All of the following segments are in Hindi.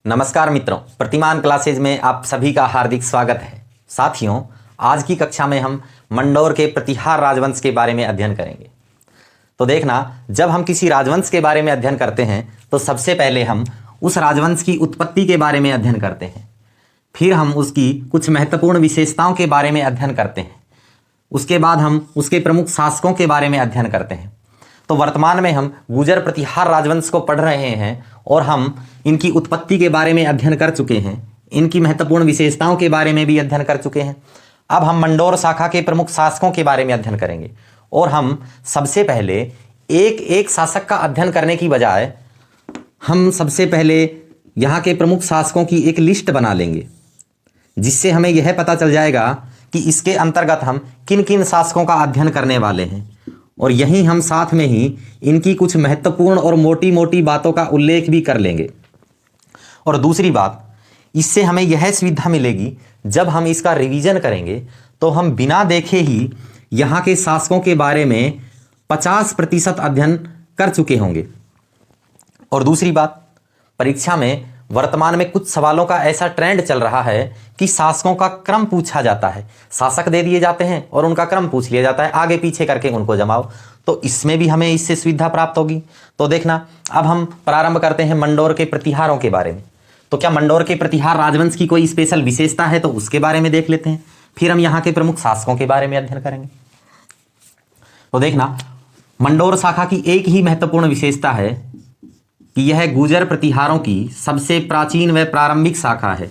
नमस्कार मित्रों, प्रतिमान क्लासेज में आप सभी का हार्दिक स्वागत है। साथियों, आज की कक्षा में हम मंडोर के प्रतिहार राजवंश के बारे में अध्ययन करेंगे। तो देखना, जब हम किसी राजवंश के बारे में अध्ययन करते हैं तो सबसे पहले हम उस राजवंश की उत्पत्ति के बारे में अध्ययन करते हैं, फिर हम उसकी कुछ महत्वपूर्ण विशेषताओं के बारे में अध्ययन करते हैं, उसके बाद हम उसके प्रमुख शासकों के बारे में अध्ययन करते हैं। तो वर्तमान में हम गुर्जर प्रतिहार राजवंश को पढ़ रहे हैं और हम इनकी उत्पत्ति के बारे में अध्ययन कर चुके हैं, इनकी महत्वपूर्ण विशेषताओं के बारे में भी अध्ययन कर चुके हैं। अब हम मंडोर शाखा के प्रमुख शासकों के बारे में अध्ययन करेंगे और हम सबसे पहले एक एक शासक का अध्ययन करने की बजाय हम सबसे पहले यहाँ के प्रमुख शासकों की एक लिस्ट बना लेंगे, जिससे हमें यह पता चल जाएगा कि इसके अंतर्गत हम किन किन शासकों का अध्ययन करने वाले हैं, और यहीं हम साथ में ही इनकी कुछ महत्वपूर्ण और मोटी मोटी बातों का उल्लेख भी कर लेंगे। और दूसरी बात, इससे हमें यह सुविधा मिलेगी, जब हम इसका रिवीजन करेंगे तो हम बिना देखे ही यहाँ के शासकों के बारे में 50% अध्ययन कर चुके होंगे। और दूसरी बात, परीक्षा में वर्तमान में कुछ सवालों का ऐसा ट्रेंड चल रहा है कि शासकों का क्रम पूछा जाता है, शासक दे दिए जाते हैं और उनका क्रम पूछ लिया जाता है, आगे पीछे करके उनको जमाओ। तो इसमें भी हमें इससे सुविधा प्राप्त होगी। तो देखना, अब हम प्रारंभ करते हैं मंडोर के प्रतिहारों के बारे में। तो क्या मंडोर के प्रतिहार राजवंश की कोई स्पेशल विशेषता है तो उसके बारे में देख लेते हैं, फिर हम यहाँ के प्रमुख शासकों के बारे में अध्ययन करेंगे। तो देखना, मंडोर शाखा की एक ही महत्वपूर्ण विशेषता है कि यह गुर्जर प्रतिहारों की सबसे प्राचीन व प्रारंभिक शाखा है।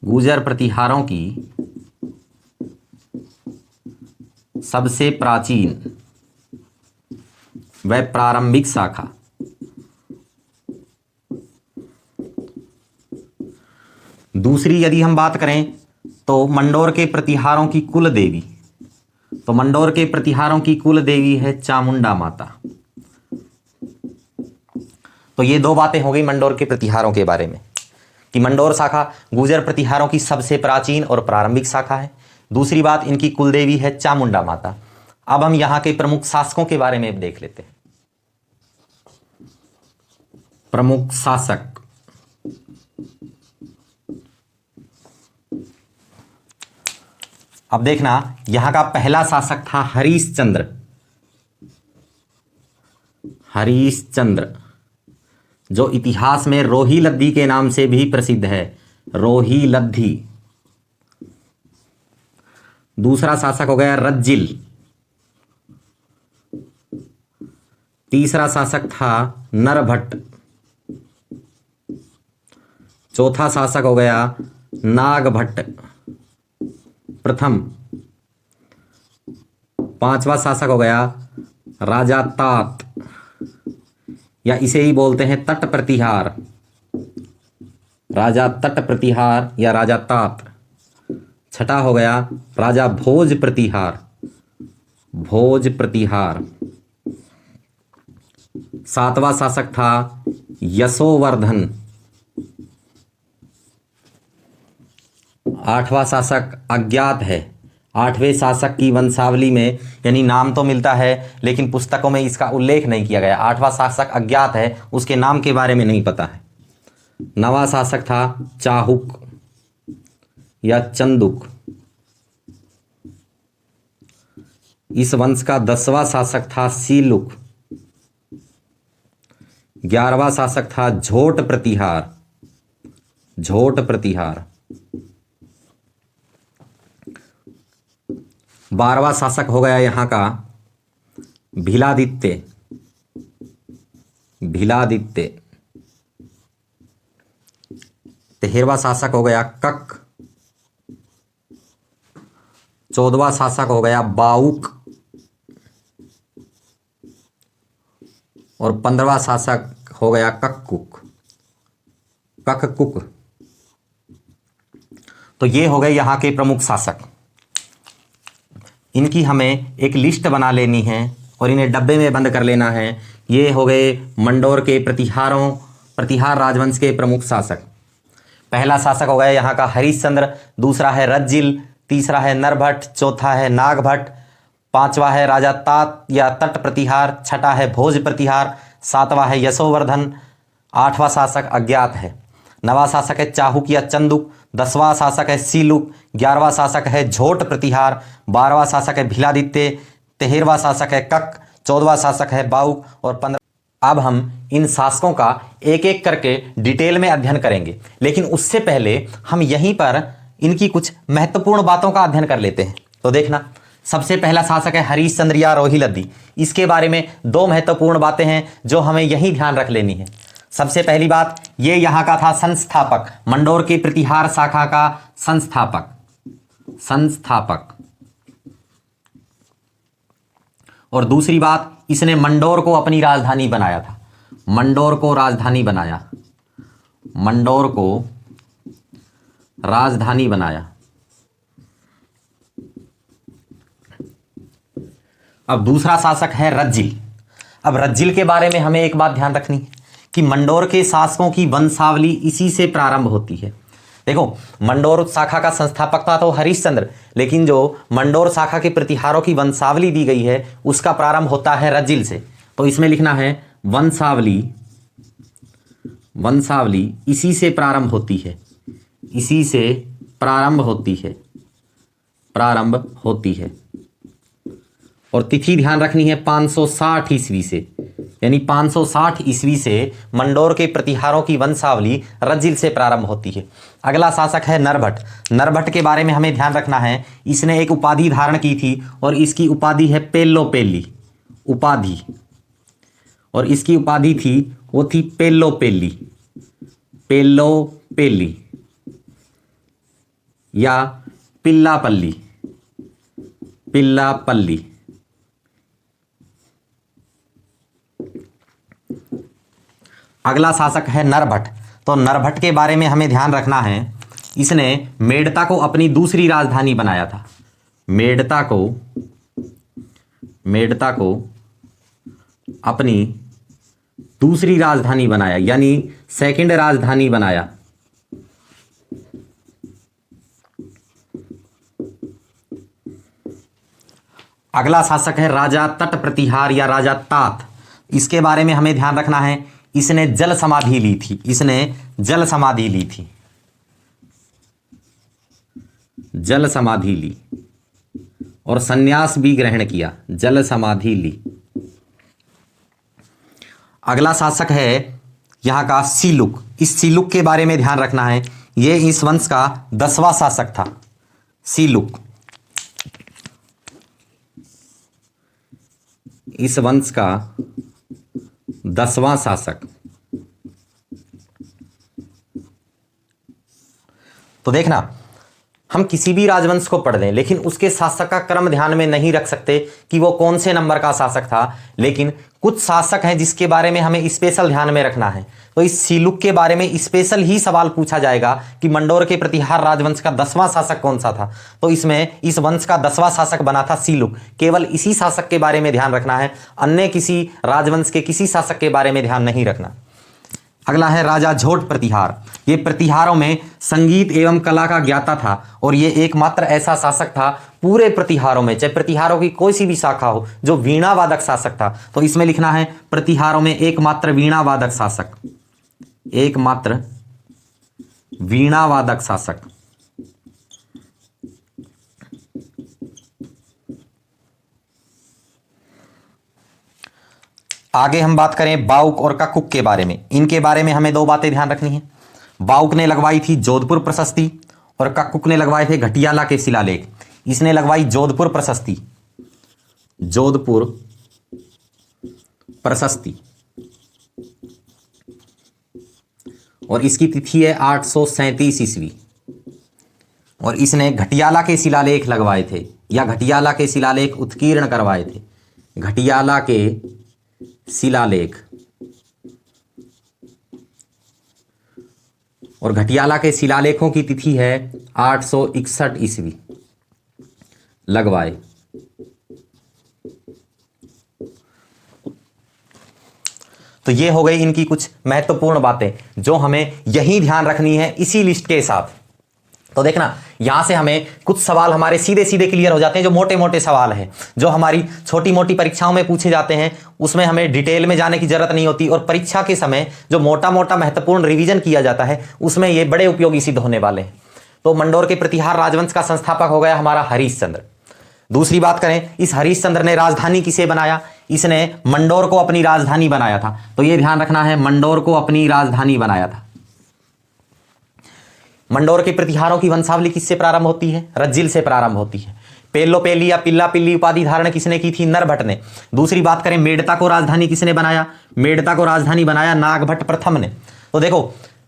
गुर्जर प्रतिहारों की सबसे प्राचीन व प्रारंभिक शाखा। दूसरी यदि हम बात करें तो मंडोर के प्रतिहारों की कुल देवी, तो मंडोर के प्रतिहारों की कुल देवी है चामुंडा माता। तो ये दो बातें हो गई मंडोर के प्रतिहारों के बारे में कि मंडोर शाखा गुर्जर प्रतिहारों की सबसे प्राचीन और प्रारंभिक शाखा है। दूसरी बात, इनकी कुलदेवी है चामुंडा माता। अब हम यहाँ के प्रमुख शासकों के बारे में देख लेते हैं। प्रमुख शासक, अब देखना, यहाँ का पहला शासक था हरीशचंद्र। हरीशचंद्र, जो इतिहास में रोही लद्दी के नाम से भी प्रसिद्ध है, रोही लद्दी। दूसरा शासक हो गया रज्जिल। तीसरा शासक था नरभट्ट। चौथा शासक हो गया नागभट्ट प्रथम। पांचवा शासक हो गया राजा तात, या इसे ही बोलते हैं तट प्रतिहार, राजा तट प्रतिहार या राजा तात। छठा हो गया राजा भोज प्रतिहार, भोज प्रतिहार। सातवां शासक था यशोवर्धन। आठवां शासक अज्ञात है। आठवें शासक की वंशावली में यानी नाम तो मिलता है लेकिन पुस्तकों में इसका उल्लेख नहीं किया गया। आठवां शासक अज्ञात है, उसके नाम के बारे में नहीं पता है। नवां शासक था चाहुक या चंदुक। इस वंश का 10वां शासक था सीलुक। 11वां शासक था झोट प्रतिहार, झोट प्रतिहार। 12वां शासक हो गया यहाँ का भिलादित्य, भिलादित्य। 13वां शासक हो गया कक। 14वां शासक हो गया बाउक और 15वां शासक हो गया कक्कुक, कककुक। तो ये हो गए यहाँ के प्रमुख शासक। इनकी हमें एक लिस्ट बना लेनी है और इन्हें डब्बे में बंद कर लेना है। ये हो गए मंडोर के प्रतिहार राजवंश के प्रमुख शासक। पहला शासक हो गया यहाँ का हरीशचंद्र, दूसरा है रज्जिल, तीसरा है नरभट्ट, चौथा है नागभट्ट, पांचवा है राजा तात या तट प्रतिहार, छठा है भोज प्रतिहार, सातवां है यशोवर्धन, आठवां शासक अज्ञात है, 9वां शासक है चाहुक या चंदुक, 10वां शासक है सीलुक, 11वां शासक है झोट प्रतिहार, 12वां शासक है भीलादित्य, 13वां शासक है कक, 14वां शासक है बाउक और 15। अब हम इन शासकों का एक एक करके डिटेल में अध्ययन करेंगे, लेकिन उससे पहले हम यहीं पर इनकी कुछ महत्वपूर्ण बातों का अध्ययन कर लेते हैं। तो देखना, सबसे पहला शासक है हरीशचंद्र या रोहिलद्दी। इसके बारे में दो महत्वपूर्ण बातें हैं जो हमें यही ध्यान रख लेनी है। सबसे पहली बात, ये यहाँ का था संस्थापक, मंडोर के प्रतिहार शाखा का संस्थापक। और दूसरी बात, इसने मंडोर को अपनी राजधानी बनाया था, मंडोर को राजधानी बनाया। अब दूसरा शासक है रज्जिल। अब रज्जिल के बारे में हमें एक बात ध्यान रखनी है कि मंडोर के शासकों की वंशावली इसी से प्रारंभ होती है। देखो, मंडोर शाखा का संस्थापक था तो हरिश्चंद्र, लेकिन जो मंडोर शाखा के प्रतिहारों की वंशावली दी गई है उसका प्रारंभ होता है रज्जिल से। तो इसमें लिखना है वंशावली इसी से प्रारंभ होती है। और तिथि ध्यान रखनी है 560 ईस्वी से, यानी 560 ईस्वी से मंडोर के प्रतिहारों की वंशावली रज्जिल से प्रारंभ होती है। अगला शासक है नरभट्ट। नरभट्ट के बारे में हमें ध्यान रखना है, इसने एक उपाधि धारण की थी और इसकी उपाधि है पेल्लोपेल्ली उपाधि, और इसकी उपाधि थी वो थी पेल्लोपेल्ली या पिल्लापल्ली। अगला शासक है नरभट्ट। तो नरभट्ट के बारे में हमें ध्यान रखना है, इसने मेड़ता को अपनी दूसरी राजधानी बनाया था, मेड़ता को अपनी दूसरी राजधानी बनाया, यानी सेकंड राजधानी बनाया। अगला शासक है राजा तट प्रतिहार या राजा तात। इसके बारे में हमें ध्यान रखना है, इसने जल समाधि ली और संन्यास भी ग्रहण किया, जल समाधि ली। अगला शासक है यहां का सीलुक। इस सीलुक के बारे में ध्यान रखना है, यह इस वंश का 10वां शासक था, सीलुक इस वंश का 10वां शासक। तो देखना, हम किसी भी राजवंश को पढ़ लें लेकिन उसके शासक का क्रम ध्यान में नहीं रख सकते कि वो कौन से नंबर का शासक था, लेकिन कुछ शासक हैं जिसके बारे में हमें स्पेशल ध्यान में रखना है। तो इस सीलुक के बारे में स्पेशल ही सवाल पूछा जाएगा कि मंडोर के प्रतिहार राजवंश का 10वां शासक कौन सा था। तो इसमें इस वंश का 10वां शासक बना था सीलुक। केवल इसी शासक के बारे में ध्यान रखना है, अन्य किसी राजवंश के किसी शासक के बारे में ध्यान नहीं रखना। अगला है राजा झोट प्रतिहार। ये प्रतिहारों में संगीत एवं कला का ज्ञाता था और ये एकमात्र ऐसा शासक था पूरे प्रतिहारों में, चाहे प्रतिहारों की कोई सी भी शाखा हो, जो वीणा वादक शासक था। तो इसमें लिखना है प्रतिहारों में एकमात्र वीणा वादक शासक। आगे हम बात करें बाउक और ककुक के बारे में। इनके बारे में हमें दो बातें ध्यान रखनी है। बाउक ने लगवाई थी जोधपुर प्रशस्ति और ककुक ने लगवाए थे घटियाला के शिलालेख। इसने लगवाई जोधपुर प्रशस्ति और इसकी तिथि है 837 ईस्वी। और इसने घटियाला के शिलालेख लगवाए थे या घटियाला के शिलालेख उत्कीर्ण करवाए थे, घटियाला के शिलालेख। और घटियाला के शिलालेखों की तिथि है 861 ईस्वी लगवाए। तो ये हो गई इनकी कुछ महत्वपूर्ण बातें जो हमें यही ध्यान रखनी है इसी लिस्ट के साथ। तो देखना यहां से हमें कुछ सवाल हमारे सीधे सीधे क्लियर हो जाते हैं, जो मोटे मोटे सवाल हैं, जो हमारी छोटी मोटी परीक्षाओं में पूछे जाते हैं, उसमें हमें डिटेल में जाने की जरूरत नहीं होती। और परीक्षा के समय जो मोटा मोटा महत्वपूर्ण रिवीजन किया जाता है, उसमें ये बड़े उपयोगी सिद्ध होने वाले हैं। तो मंडोर के प्रतिहार राजवंश का संस्थापक हो गया हमारा हरिश्चंद्र। दूसरी बात करें, इस हरिश्चंद्र ने राजधानी किसे बनाया? इसने मंडोर को अपनी राजधानी बनाया था। तो यह ध्यान रखना है, मंडोर को अपनी राजधानी बनाया था। मंडोर के प्रतिहारों की वंशावली किससे प्रारंभ होती है? रज्जिल से प्रारंभ होती है। पेल्लो पेली या पिल्ला पिल्ली उपाधि धारण किसने की थी? नरभट्ट ने। दूसरी बात करें, मेड़ता को राजधानी किसने बनाया? मेड़ता को राजधानी बनाया नागभट्ट प्रथम ने। तो देखो,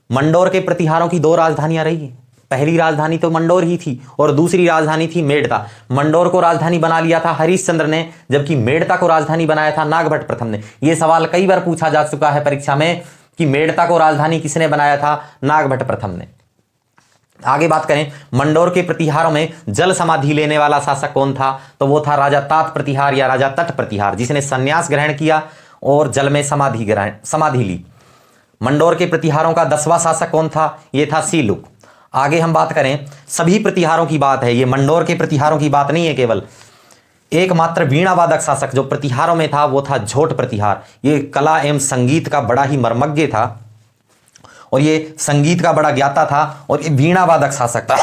मंडोर के प्रतिहारों की दो राजधानियां रही है। पहली राजधानी तो मंडोर ही थी और दूसरी राजधानी थी मेड़ता। मंडोर को राजधानी बना लिया था हरिश्चंद्र ने, जबकि मेड़ता को राजधानी बनाया था नागभट्ट प्रथम ने। यह सवाल कई बार पूछा जा चुका है परीक्षा में कि मेड़ता को राजधानी किसने बनाया था? नागभट्ट प्रथम ने। आगे बात करें, मंडोर के प्रतिहारों में जल समाधि लेने वाला शासक कौन था? तो वो था राजा तात प्रतिहार या राजा तट प्रतिहार, जिसने संन्यास ग्रहण किया और जल में समाधि ली। मंडोर के प्रतिहारों का 10वां शासक कौन था? ये था सीलुक। आगे हम बात करें, सभी प्रतिहारों की बात है, ये मंडोर के प्रतिहारों की बात नहीं है केवल। एकमात्र वीणावादक शासक जो प्रतिहारों में था वो था झोट प्रतिहार। ये कला एवं संगीत का बड़ा ही मर्मज्ञ था और ये संगीत का बड़ा ज्ञाता था और ये वीणावादक शासक था।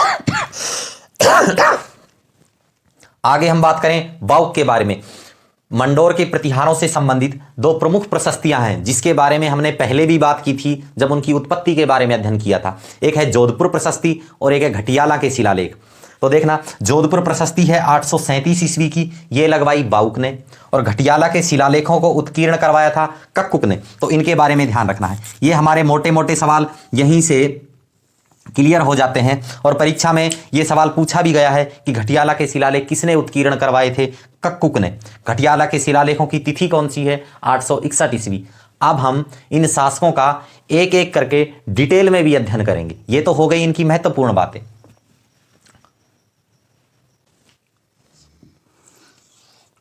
आगे हम बात करें बाउक के बारे में। मंडोर के प्रतिहारों से संबंधित दो प्रमुख प्रशस्तियां हैं, जिसके बारे में हमने पहले भी बात की थी जब उनकी उत्पत्ति के बारे में अध्ययन किया था। एक है जोधपुर प्रशस्ति और एक है घटियाला के शिलालेख। तो देखना, जोधपुर प्रशस्ति है 837 ईस्वी की, ये लगवाई बाउक ने, और घटियाला के शिलालेखों को उत्कीर्ण करवाया था कक्कुक ने। तो इनके बारे में ध्यान रखना है। ये हमारे मोटे मोटे सवाल यहीं से क्लियर हो जाते हैं और परीक्षा में ये सवाल पूछा भी गया है कि घटियाला के शिलालेख किसने उत्कीर्ण करवाए थे? कक्कुक ने। घटियाला के शिलालेखों की तिथि कौन सी है? 861 ईस्वी। अब हम इन शासकों का एक एक करके डिटेल में भी अध्ययन करेंगे। ये तो हो गई इनकी महत्वपूर्ण बातें।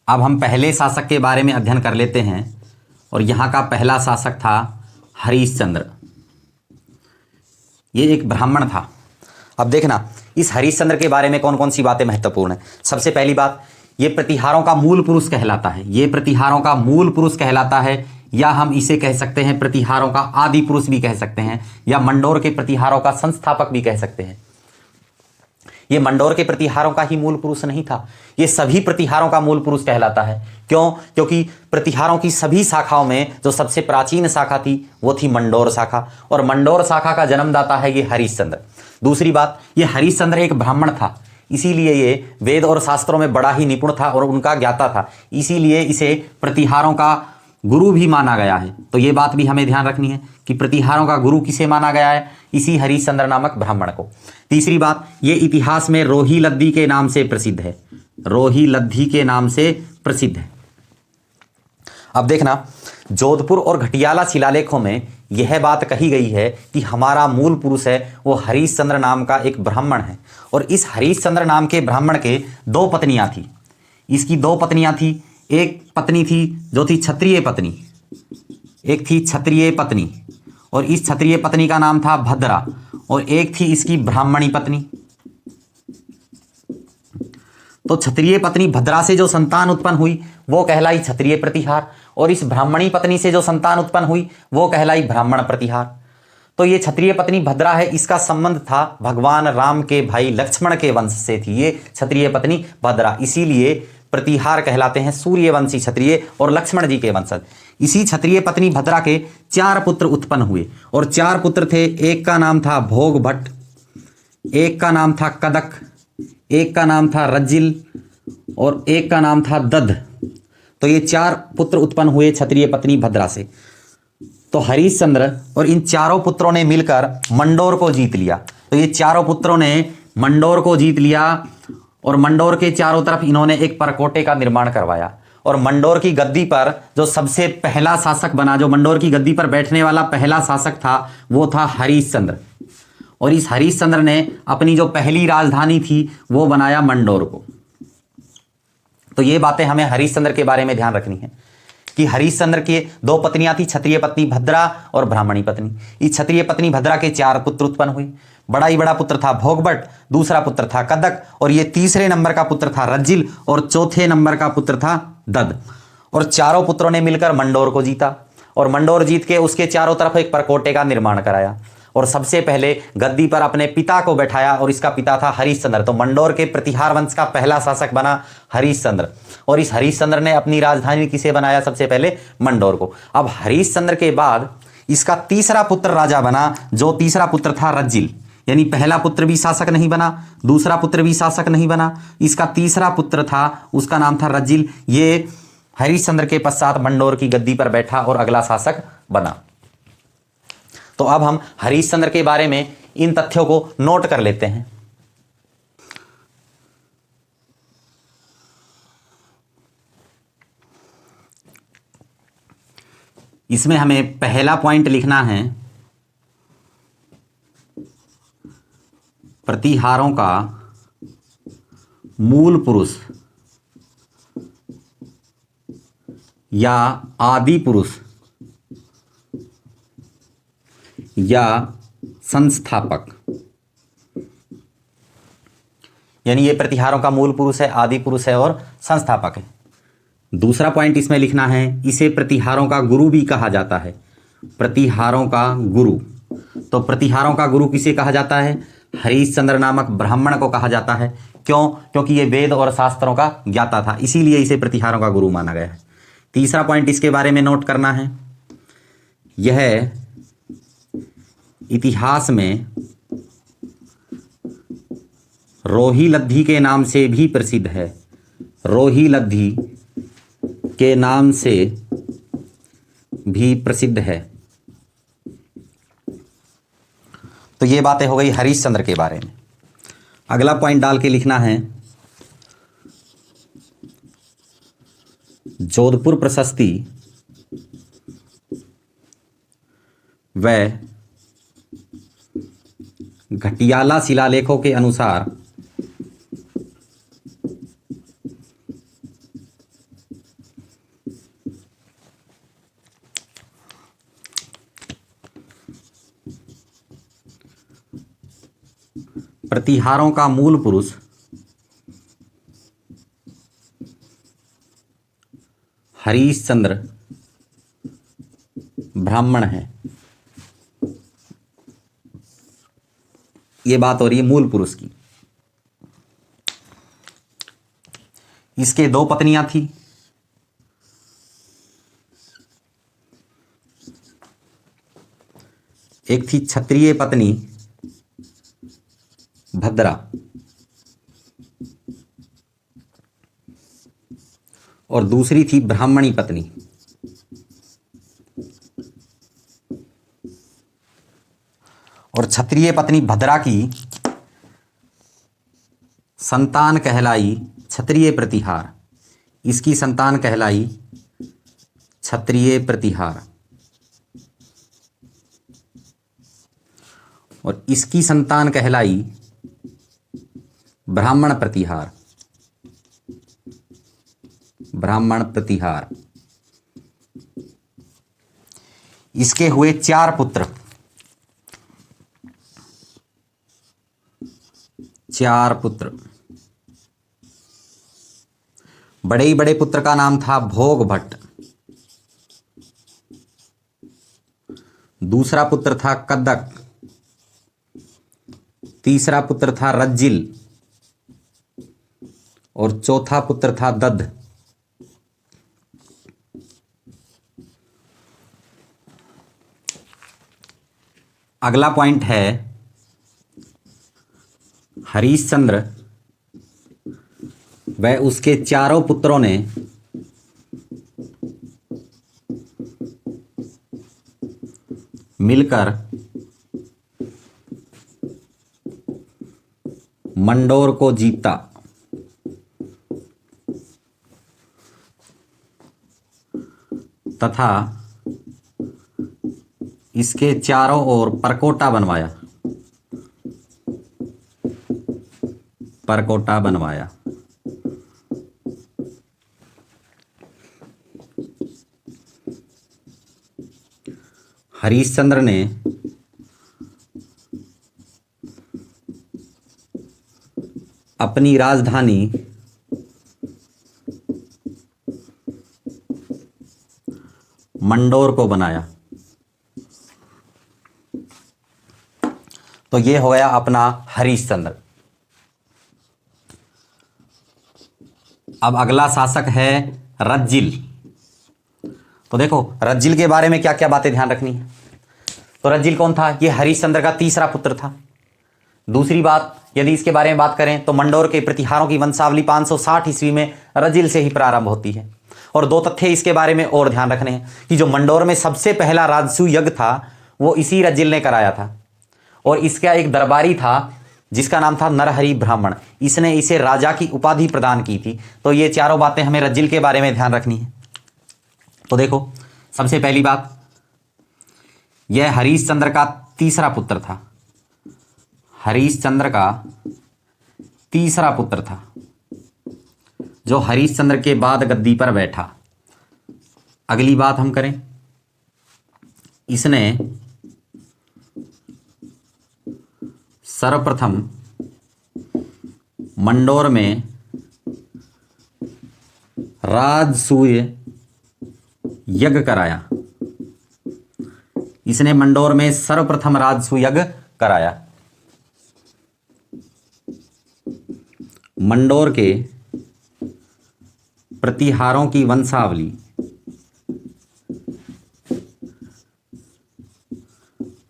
अब हम पहले शासक के बारे में अध्ययन कर लेते हैं और यहां का पहला शासक था हरिश्चंद्र। ये एक ब्राह्मण था। अब देखना, इस हरिश्चंद्र के बारे में कौन कौन सी बातें महत्वपूर्ण है। सबसे पहली बात, ये प्रतिहारों का मूल पुरुष कहलाता है। ये प्रतिहारों का मूल पुरुष कहलाता है, या हम इसे कह सकते हैं प्रतिहारों का आदि पुरुष भी कह सकते हैं, या मंडोर के प्रतिहारों का संस्थापक भी कह सकते हैं। ये मंडोर के प्रतिहारों का ही मूल पुरुष नहीं था, ये सभी प्रतिहारों का मूल पुरुष कहलाता है। क्यों? क्योंकि प्रतिहारों की सभी शाखाओं में जो सबसे प्राचीन शाखा थी वो थी मंडोर शाखा, और मंडोर शाखा का जन्मदाता है ये हरिश्चंद्र। दूसरी बात, ये हरिश्चंद्र एक ब्राह्मण था, इसीलिए ये वेद और शास्त्रों में बड़ा ही निपुण था और उनका ज्ञाता था, इसीलिए इसे प्रतिहारों का गुरु भी माना गया है। तो ये बात भी हमें ध्यान रखनी है कि प्रतिहारों का गुरु किसे माना गया है? इसी हरिश्चंद्र नामक ब्राह्मण को। तीसरी बात, ये इतिहास में रोही लद्दी के नाम से प्रसिद्ध है। रोही लद्दी के नाम से प्रसिद्ध है। अब देखना, जोधपुर और घटियाला शिलालेखों में यह बात कही गई है कि हमारा मूल पुरुष है वो हरिश्चंद्र नाम का एक ब्राह्मण है, और इस हरिश्चंद्र नाम के ब्राह्मण के दो पत्नियां थी। इसकी दो पत्नियां थी। एक पत्नी थी जो थी क्षत्रिय पत्नी, एक थी क्षत्रिय पत्नी, और इस क्षत्रिय पत्नी का नाम था भद्रा, और एक थी इसकी ब्राह्मणी पत्नी। तो क्षत्रिय पत्नी भद्रा से जो संतान उत्पन्न हुई वो कहलाई क्षत्रिय प्रतिहार, और इस ब्राह्मणी पत्नी से जो संतान उत्पन्न हुई वो कहलाई ब्राह्मण प्रतिहार। तो ये क्षत्रिय पत्नी भद्रा है, इसका संबंध था भगवान राम के भाई लक्ष्मण के वंश से थी ये क्षत्रिय पत्नी भद्रा, इसीलिए प्रतिहार कहलाते हैं सूर्यवंशी क्षत्रिय और लक्ष्मण जी के वंशज। इसी क्षत्रिय पत्नी भद्रा के 4 पुत्र उत्पन्न हुए, और 4 पुत्र थे। एक का नाम था भोग भट्ट, एक का नाम था कदक, एक का नाम था रज्जिल, और एक का नाम था दध। तो ये 4 पुत्र उत्पन्न हुए क्षत्रिय पत्नी भद्रा से। तो हरिश्चंद्र और इन चारों पुत्रों ने मिलकर मंडोर को जीत लिया। तो ये चारों पुत्रों ने मंडोर को जीत लिया, और मंडोर के चारों तरफ इन्होंने एक परकोटे का निर्माण करवाया, और मंडोर की गद्दी पर जो सबसे पहला शासक बना, जो मंडोर की गद्दी पर बैठने वाला पहला शासक था वो था हरिश्चंद्र। और इस हरिश्चंद्र ने अपनी जो पहली राजधानी थी वो बनाया मंडोर को। तो ये बातें हमें हरिश्चंद्र के बारे में ध्यान रखनी है कि हरिश्चंद्र के 2 पत्नियां थी, क्षत्रिय पत्नी भद्रा और ब्राह्मणी पत्नी। इस क्षत्रिय पत्नी भद्रा के 4 पुत्र उत्पन्न हुए। बड़ा ही बड़ा पुत्र था भोगभट, दूसरा पुत्र था कदक, और ये तीसरे नंबर का पुत्र था रज्जिल, और चौथे नंबर का पुत्र था दद। और चारों पुत्रों ने मिलकर मंडोर को जीता, और मंडोर जीत के उसके चारों तरफ एक परकोटे का निर्माण कराया, और सबसे पहले गद्दी पर अपने पिता को बैठाया, और इसका पिता था हरिश्चंद्र। तो मंडोर के प्रतिहार वंश का पहला शासक बना हरिश्चंद्र, और इस हरिश्चंद्र ने अपनी राजधानी किसे बनाया? सबसे पहले मंडोर को। अब हरिश्चंद्र के बाद इसका तीसरा पुत्र राजा बना, जो तीसरा पुत्र था रज्जिल। यानी पहला पुत्र भी शासक नहीं बना, दूसरा पुत्र भी शासक नहीं बना, इसका तीसरा पुत्र था, उसका नाम था रज्जिल। ये हरिश्चंद्र के पश्चात मंडोर की गद्दी पर बैठा और अगला शासक बना। तो अब हम हरिश्चंद्र के बारे में इन तथ्यों को नोट कर लेते हैं। इसमें हमें पहला पॉइंट लिखना है, प्रतिहारों का मूल पुरुष या आदि पुरुष या संस्थापक। यानी ये प्रतिहारों का मूल पुरुष है, आदि पुरुष है और संस्थापक है। दूसरा पॉइंट इसमें लिखना है, इसे प्रतिहारों का गुरु भी कहा जाता है। प्रतिहारों का गुरु, तो प्रतिहारों का गुरु किसे कहा जाता है? हरिश्चंद्र नामक ब्राह्मण को कहा जाता है। क्यों? क्योंकि ये वेद और शास्त्रों का ज्ञाता था, इसीलिए इसे प्रतिहारों का गुरु माना गया है। तीसरा पॉइंट इसके बारे में नोट करना है, यह इतिहास में रोही लद्दी के नाम से भी प्रसिद्ध है। रोही लद्दी के नाम से भी प्रसिद्ध है। तो ये बातें हो गई हरिश्चंद्र के बारे में। अगला पॉइंट डाल के लिखना है, जोधपुर प्रशस्ति व घटियाला शिलालेखों के अनुसार प्रतिहारों का मूल पुरुष हरिश्चंद्र ब्राह्मण है। ये बात हो रही है मूल पुरुष की। इसके दो पत्नियां थी, एक थी क्षत्रिय पत्नी भद्रा और दूसरी थी ब्राह्मणी पत्नी। और क्षत्रिय पत्नी भद्रा की संतान कहलाई क्षत्रिय प्रतिहार, इसकी संतान कहलाई क्षत्रिय प्रतिहार, और इसकी संतान कहलाई ब्राह्मण प्रतिहार। ब्राह्मण प्रतिहार। इसके हुए 4 पुत्र। 4 पुत्र। बड़े ही बड़े पुत्र का नाम था भोगभट, दूसरा पुत्र था कदक, तीसरा पुत्र था रज्जिल और चौथा पुत्र था दद। अगला पॉइंट है, हरिश्चंद्र व उसके 4 पुत्रों ने मिलकर मंडोर को जीता तथा इसके चारों ओर परकोटा बनवाया। परकोटा बनवाया। हरिश्चंद्र ने अपनी राजधानी मंडोर को बनाया। तो ये हो गया अपना हरिश्चंद्र। अब अगला शासक है रज्जिल। तो देखो रज्जिल के बारे में क्या क्या बातें ध्यान रखनी है। तो रज्जिल कौन था? ये हरिश्चंद्र का तीसरा पुत्र था। दूसरी बात, यदि इसके बारे में बात करें तो मंडोर के प्रतिहारों की वंशावली 560 ईस्वी में रज्जिल से ही प्रारंभ होती है। और दो तथ्य इसके बारे में और ध्यान रखने हैं कि जो मंडोर में सबसे पहला राजसूय यज्ञ था वो इसी रज्जिल ने कराया था। और इसका एक दरबारी था जिसका नाम था नरहरि ब्राह्मण। इसने इसे राजा की उपाधि प्रदान की थी। तो ये चारों बातें हमें रज्जिल के बारे में ध्यान रखनी है। तो देखो सबसे पहली बात, यह हरिश्चंद्र का तीसरा पुत्र था। हरिश्चंद्र का तीसरा पुत्र था जो हरिश्चंद्र के बाद गद्दी पर बैठा। अगली बात हम करें, इसने सर्वप्रथम मंडोर में राजसूय यज्ञ कराया। इसने मंडोर में सर्वप्रथम राजसूय यज्ञ कराया। मंडोर के प्रतिहारों की वंशावली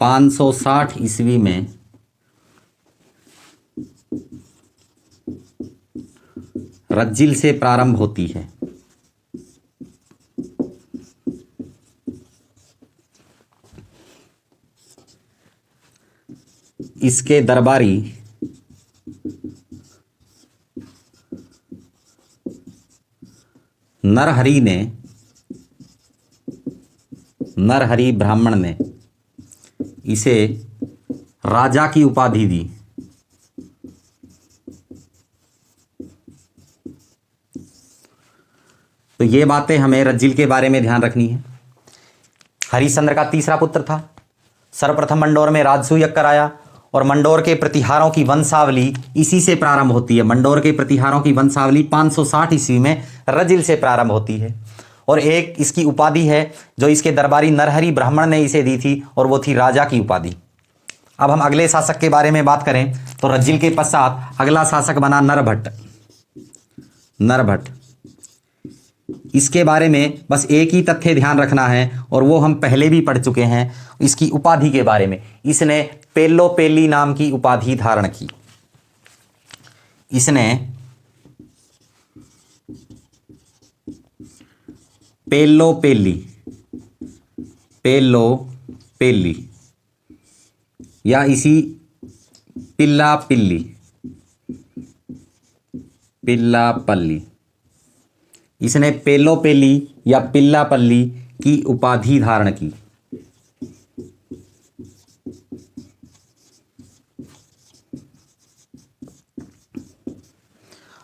560 ईस्वी में रज्जिल से प्रारंभ होती है। इसके दरबारी नरहरि ब्राह्मण ने इसे राजा की उपाधि दी। तो ये बातें हमें रज्जिल के बारे में ध्यान रखनी है। हरिश्चंद्र का तीसरा पुत्र था, सर्वप्रथम मंडोर में राजसूय यज्ञ कराया और मंडोर के प्रतिहारों की वंशावली इसी से प्रारंभ होती है। मंडोर के प्रतिहारों की वंशावली 560 ईस्वी में रज्जिल से प्रारंभ होती है। और एक इसकी उपाधि है जो इसके दरबारी नरहरि ब्राह्मण ने इसे दी थी और वो थी राजा की उपाधि। अब हम अगले शासक के बारे में बात करें तो रज्जिल के पश्चात अगला शासक बना नरभट्ट। इसके बारे में बस एक ही तथ्य ध्यान रखना है और वो हम पहले भी पढ़ चुके हैं। इसकी उपाधि के बारे में, इसने पेल्लोपेल्ली नाम की उपाधि धारण की। इसने पेल्लोपेल्ली या इसी पिल्लापल्ली, इसने पेल्लोपेल्ली या पिल्लापल्ली की उपाधि धारण की।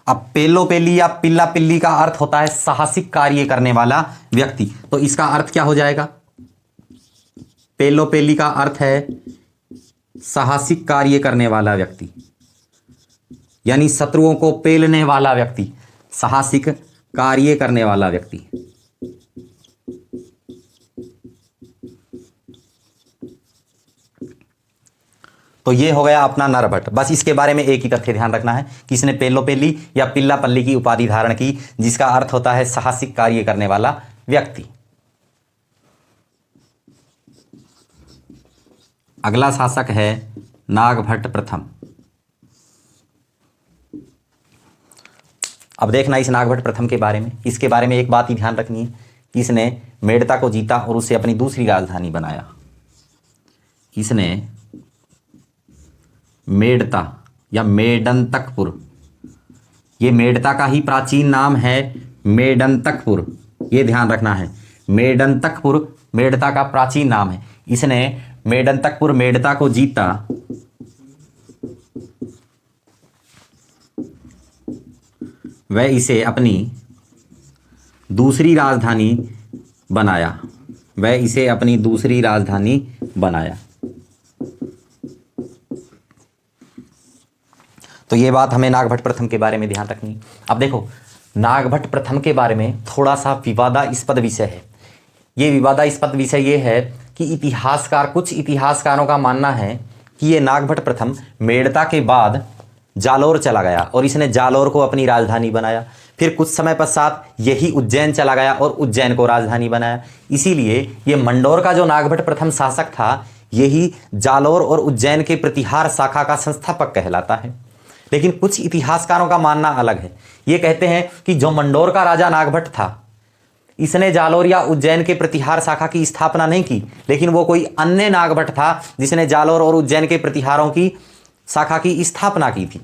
अब पेल्लोपेल्ली या पिल्लापल्ली का अर्थ होता है साहसिक कार्य करने वाला व्यक्ति। तो इसका अर्थ क्या हो जाएगा? पेल्लोपेल्ली का अर्थ है साहसिक कार्य करने वाला व्यक्ति, यानी शत्रुओं को पेलने वाला व्यक्ति, साहसिक कार्य करने वाला व्यक्ति। तो ये हो गया अपना नरभट्ट। बस इसके बारे में एक ही तथ्य ध्यान रखना है कि इसने पेल्लोपेल्ली या पिल्लापल्ली की उपाधि धारण की, जिसका अर्थ होता है साहसिक कार्य करने वाला व्यक्ति। अगला शासक है नागभट्ट प्रथम। अब देखना इस नागभट्ट प्रथम के बारे में, इसके बारे में एक बात ही ध्यान रखनी है कि इसने मेड़ता को जीता और उसे अपनी दूसरी राजधानी बनाया। इसने मेड़ता या मेडंतकपुर, ये मेड़ता का ही प्राचीन नाम है मेडंतकपुर, ये ध्यान रखना है। मेडंतकपुर मेड़ता का प्राचीन नाम है। इसने मेडंतकपुर मेड़ता को जीता वह इसे अपनी दूसरी राजधानी बनाया। तो ये बात हमें नागभट्ट प्रथम के बारे में ध्यान रखनी। अब देखो, नागभट्ट प्रथम के बारे में थोड़ा सा विवादास्पद विषय है। ये विवादास्पद विषय ये है कि कुछ इतिहासकारों का मानना है कि ये नागभट्ट प्रथम मेड़ता के बाद जालोर चला गया और इसने जालोर को अपनी राजधानी बनाया। फिर कुछ समय पश्चात यही उज्जैन चला गया और उज्जैन को राजधानी बनाया। इसीलिए ये मंडोर का जो नागभट्ट प्रथम शासक था, यही जालोर और उज्जैन के प्रतिहार शाखा का संस्थापक कहलाता है। लेकिन कुछ इतिहासकारों का मानना अलग है। ये कहते हैं कि जो मंडोर का राजा नागभट्ट था, इसने जालोर या उज्जैन के प्रतिहार शाखा की स्थापना नहीं की, लेकिन वो कोई अन्य नागभट्ट था जिसने जालोर और उज्जैन के प्रतिहारों की शाखा की स्थापना की थी।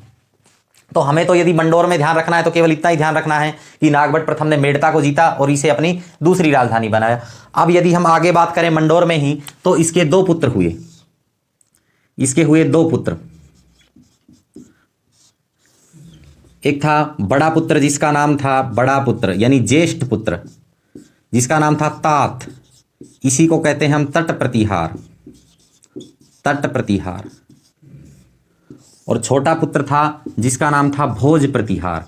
तो हमें तो यदि मंडोर में ध्यान रखना है तो केवल इतना ही ध्यान रखना है कि नागभट्ट प्रथम ने मेड़ता को जीता और इसे अपनी दूसरी राजधानी बनाया। अब यदि हम आगे बात करें मंडोर में ही, तो इसके दो पुत्र हुए। इसके हुए दो पुत्र, एक था बड़ा पुत्र जिसका नाम था बड़ा पुत्र यानी ज्येष्ठ पुत्र, जिसका नाम था तात। इसी को कहते हैं हम तट प्रतिहार, तट प्रतिहार। और छोटा पुत्र था जिसका नाम था भोज प्रतिहार।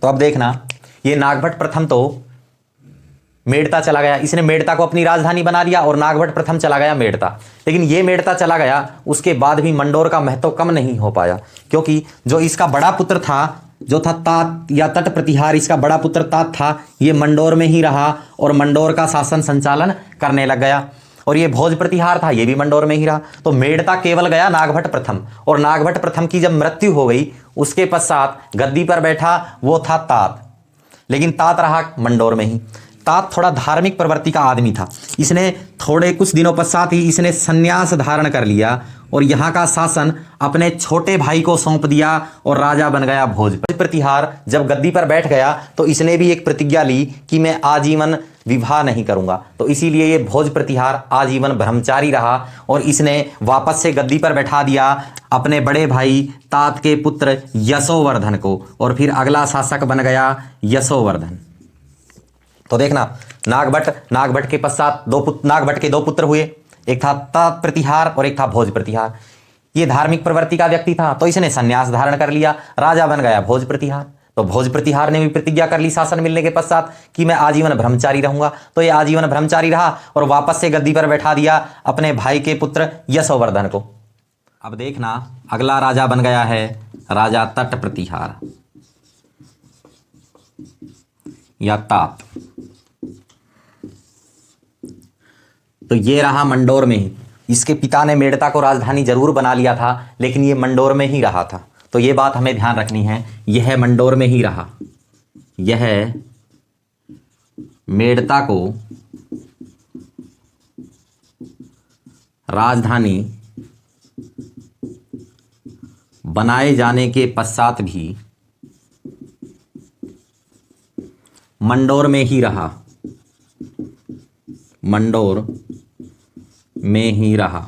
तो अब देखना, ये नागभट्ट प्रथम तो मेड़ता चला गया, इसने मेड़ता को अपनी राजधानी बना लिया और नागभट्ट प्रथम चला गया मेड़ता। लेकिन ये मेड़ता चला गया, उसके बाद भी मंडोर का महत्व कम नहीं हो पाया, क्योंकि जो इसका बड़ा पुत्र था, जो था तात या तट प्रतिहार, इसका बड़ा पुत्र तात था, ये मंडोर में ही रहा और मंडोर का शासन संचालन करने लग गया। और ये भोज प्रतिहार था, ये भी मंडोर में ही रहा। तो मेड़ता केवल गया नागभट्ट प्रथम, और नागभट्ट प्रथम की जब मृत्यु हो गई, उसके पश्चात गद्दी पर बैठा वो था तात, लेकिन तात रहा मंडोर में ही। तात थोड़ा धार्मिक प्रवृत्ति का आदमी था। इसने थोड़े कुछ दिनों पश्चात ही इसने संन्यास धारण कर लिया और यहाँ का शासन अपने छोटे भाई को सौंप दिया और राजा बन गया भोज प्रतिहार। जब गद्दी पर बैठ गया तो इसने भी एक प्रतिज्ञा ली कि मैं आजीवन विवाह नहीं करूंगा। तो इसीलिए ये भोज प्रतिहार आजीवन ब्रह्मचारी रहा और इसने वापस से गद्दी पर बैठा दिया अपने बड़े भाई तात के पुत्र यशोवर्धन को, और फिर अगला शासक बन गया यशोवर्धन। तो देखना, नागभट्ट के पश्चात नागभट्ट के दो पुत्र हुए, एक था तात प्रतिहार और एक था भोज प्रतिहार। ये धार्मिक प्रवृत्ति का व्यक्ति था, तो इसने संन्यास धारण कर लिया, राजा बन गया भोज प्रतिहार। तो भोज प्रतिहार ने भी प्रतिज्ञा कर ली शासन मिलने के पश्चात कि मैं आजीवन ब्रह्मचारी रहूंगा। तो ये आजीवन ब्रह्मचारी रहा और वापस से गद्दी पर बैठा दिया अपने भाई के पुत्र यशोवर्धन को। अब देखना, अगला राजा बन गया है राजा तट प्रतिहार या तात। तो ये रहा मंडोर में ही। इसके पिता ने मेड़ता को राजधानी जरूर बना लिया था, लेकिन ये मंडोर में ही रहा था। तो ये बात हमें ध्यान रखनी है, यह मंडोर में ही रहा, यह मेड़ता को राजधानी बनाए जाने के पश्चात भी मंडोर में ही रहा, मंडोर में ही रहा।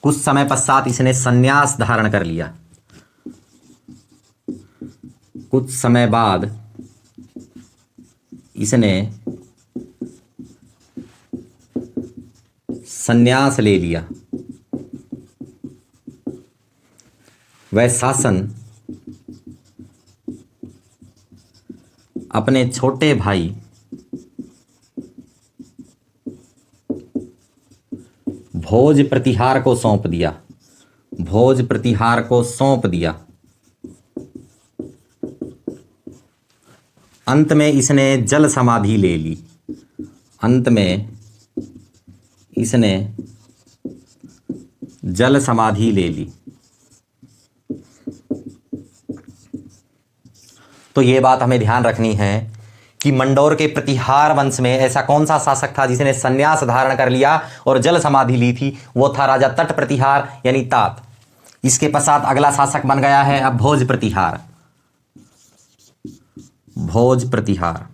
कुछ समय पश्चात इसने संन्यास धारण कर लिया। कुछ समय बाद इसने संन्यास ले लिया। वह शासन अपने छोटे भाई भोज प्रतिहार को सौंप दिया, भोज प्रतिहार को सौंप दिया। अंत में इसने जल समाधि ले ली, अंत में इसने जल समाधि ले ली। तो ये बात हमें ध्यान रखनी है कि मंडोर के प्रतिहार वंश में ऐसा कौन सा शासक था जिसने संन्यास धारण कर लिया और जल समाधि ली थी? वो था राजा तट प्रतिहार यानी तात। इसके पश्चात अगला शासक बन गया है अब भोज प्रतिहार, भोज प्रतिहार।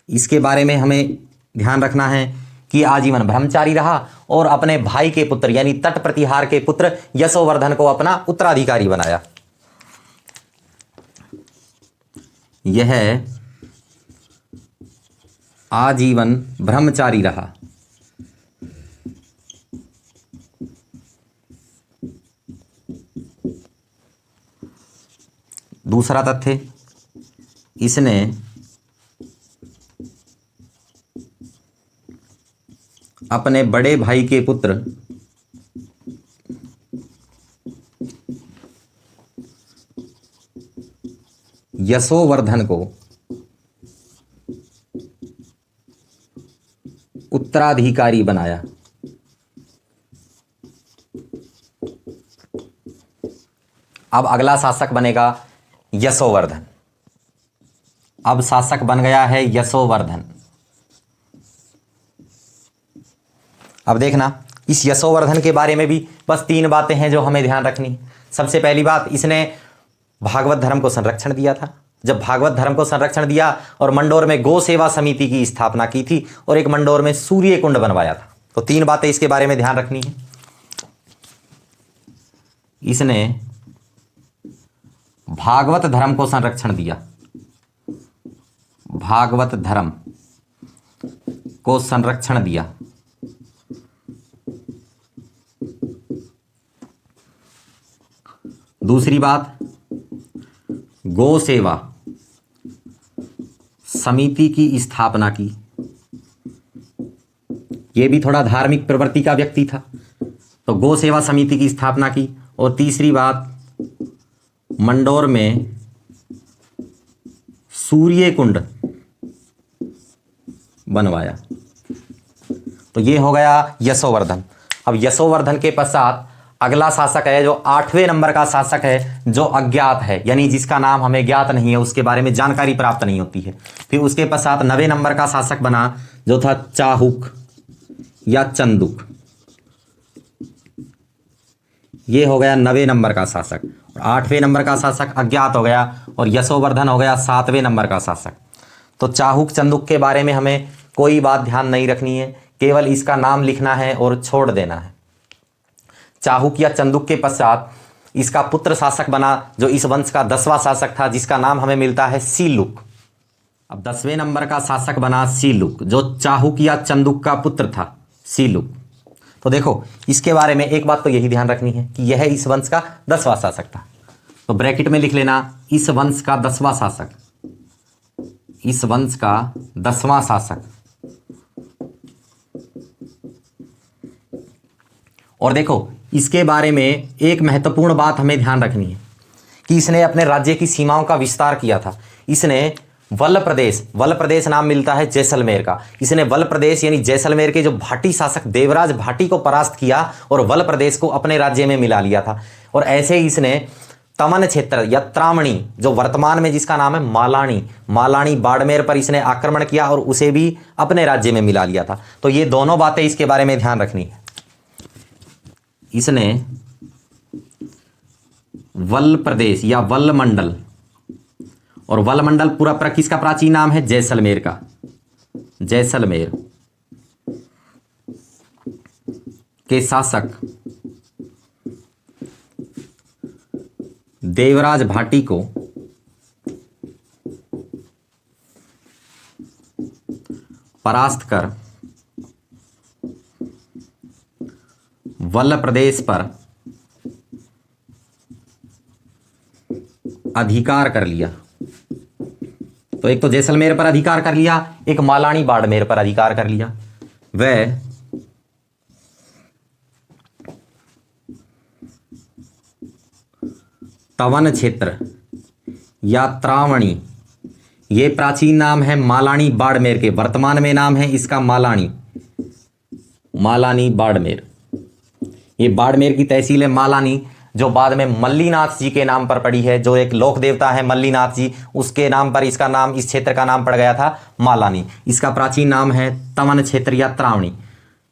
इसके बारे में हमें ध्यान रखना है कि आजीवन ब्रह्मचारी रहा और अपने भाई के पुत्र यानी तट प्रतिहार के पुत्र यशोवर्धन को अपना उत्तराधिकारी बनाया। यह आजीवन ब्रह्मचारी रहा। दूसरा तथ्य, इसने अपने बड़े भाई के पुत्र यशोवर्धन को उत्तराधिकारी बनाया। अब अगला शासक बनेगा यशोवर्धन। अब शासक बन गया है यशोवर्धन। अब देखना, इस यशोवर्धन के बारे में भी बस 3 बातें हैं जो हमें ध्यान रखनी है। सबसे पहली बात, इसने भागवत धर्म को संरक्षण दिया था। जब भागवत धर्म को संरक्षण दिया और मंडोर में गौ सेवा समिति की स्थापना की थी और एक मंडोर में सूर्य कुंड बनवाया था। तो 3 बातें इसके बारे में ध्यान रखनी है। इसने भागवत धर्म को संरक्षण दिया, भागवत धर्म को संरक्षण दिया। दूसरी बात, गौ सेवा समिति की स्थापना की। यह भी थोड़ा धार्मिक प्रवृत्ति का व्यक्ति था, तो गौ सेवा समिति की स्थापना की। और तीसरी बात, मंडोर में सूर्य कुंड बनवाया। तो ये हो गया यशोवर्धन। अब यशोवर्धन के पश्चात अगला शासक है जो 8वें नंबर का शासक है, जो अज्ञात है, यानी जिसका नाम हमें ज्ञात नहीं है, उसके बारे में जानकारी प्राप्त नहीं होती है। फिर उसके पश्चात 9वें नंबर का शासक बना जो था चाहुक या चंदुक। ये हो गया 9वें नंबर का शासक। और 8वें नंबर का शासक अज्ञात हो गया और यशोवर्धन हो गया 7वें नंबर का शासक। तो चाहुक चंदुक के बारे में हमें कोई बात ध्यान नहीं रखनी है, केवल इसका नाम लिखना है और छोड़ देना है। चाहुक या चंदुक के पश्चात इसका पुत्र शासक बना जो इस वंश का 10वां शासक था, जिसका नाम हमें मिलता है सीलुक। अब 10वें नंबर का शासक बना सीलुक, जो चाहुक या चंदुक का पुत्र था, सीलुक। तो देखो, इसके बारे में एक बात तो यही ध्यान रखनी है कि यह इस वंश का 10वां शासक था। तो ब्रैकेट में लिख लेना, इस वंश का 10वां शासक, इस वंश का 10वां शासक। और देखो, इसके बारे में एक महत्वपूर्ण बात हमें ध्यान रखनी है कि इसने अपने राज्य की सीमाओं का विस्तार किया था। इसने वल्ल प्रदेश नाम मिलता है जैसलमेर का। इसने वल्ल प्रदेश यानी जैसलमेर के जो भाटी शासक देवराज भाटी को परास्त किया और वल्ल प्रदेश को अपने राज्य में मिला लिया था। और ऐसे ही इसने तमन क्षेत्र या त्रावणी, जो वर्तमान में जिसका नाम है मालानी बाड़मेर पर इसने आक्रमण किया और उसे भी अपने राज्य में मिला लिया था। तो ये दोनों बातें इसके बारे में ध्यान रखनी है। इसने वल्ल प्रदेश या वल्ल मंडल, और वल्ल मंडल पूरा किसका प्राचीन नाम है? जैसलमेर का। जैसलमेर के शासक देवराज भाटी को परास्त कर वल्ल प्रदेश पर अधिकार कर लिया। तो एक तो जैसलमेर पर अधिकार कर लिया, एक मालानी बाड़मेर पर अधिकार कर लिया। वह तवन क्षेत्र या त्रावणी, ये प्राचीन नाम है मालानी बाड़मेर के, वर्तमान में नाम है इसका मालानी बाड़मेर। ये बाड़मेर की तहसील है मालानी, जो बाद में मल्लीनाथ जी के नाम पर पड़ी है। जो एक लोक देवता है मल्लीनाथ जी, उसके नाम पर इसका नाम, इस क्षेत्र का नाम पड़ गया था मालानी। इसका प्राचीन नाम है तवन क्षेत्र या त्रावणी।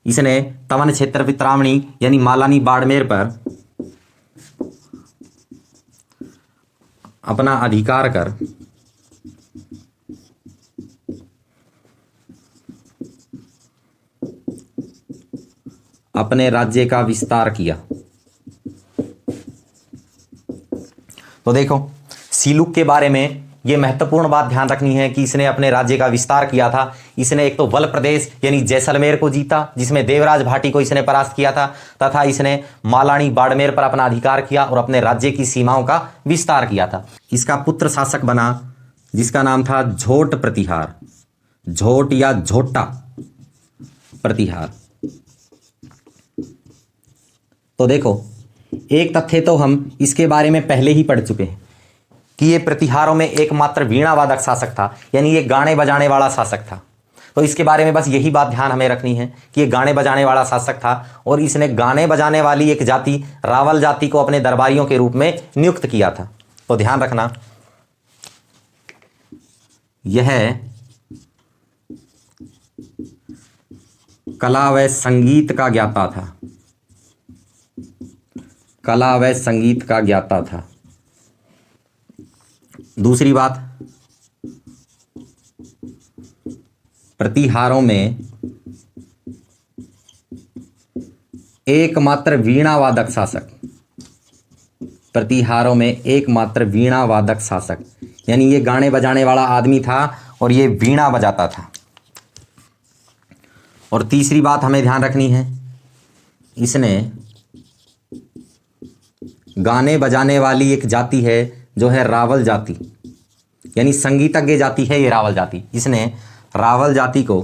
इसने तवन क्षेत्र त्रावणी यानी मालानी बाड़मेर पर अपना अधिकार कर अपने राज्य का विस्तार किया। तो देखो, सीलुक के बारे में ये महत्वपूर्ण बात ध्यान रखनी है कि इसने अपने राज्य का विस्तार किया था। इसने एक तो वल प्रदेश यानी जैसलमेर को जीता, जिसमें देवराज भाटी को इसने परास्त किया था, तथा इसने मालानी बाड़मेर पर अपना अधिकार किया और अपने राज्य की सीमाओं का विस्तार किया था। इसका पुत्र शासक बना जिसका नाम था झोट प्रतिहार, झोट या झोटा प्रतिहार। तो देखो, एक तथ्य तो हम इसके बारे में पहले ही पढ़ चुके हैं कि ये प्रतिहारों में एकमात्र वीणावादक शासक था, यानी ये गाने बजाने वाला शासक था। तो इसके बारे में बस यही बात ध्यान हमें रखनी है कि ये गाने बजाने वाला शासक था और इसने गाने बजाने वाली एक जाति रावल जाति को अपने दरबारियों के रूप में नियुक्त किया था। तो ध्यान रखना, यह कला व संगीत का ज्ञाता था, कला व संगीत का ज्ञाता था। दूसरी बात, प्रतिहारों में एकमात्र वीणावादक शासक, प्रतिहारों में एकमात्र वीणावादक शासक, यानी ये गाने बजाने वाला आदमी था और ये वीणा बजाता था। और तीसरी बात हमें ध्यान रखनी है, इसने गाने बजाने वाली एक जाति है जो है रावल जाति, यानी संगीतज्ञ जाति है ये रावल जाति। इसने रावल जाति को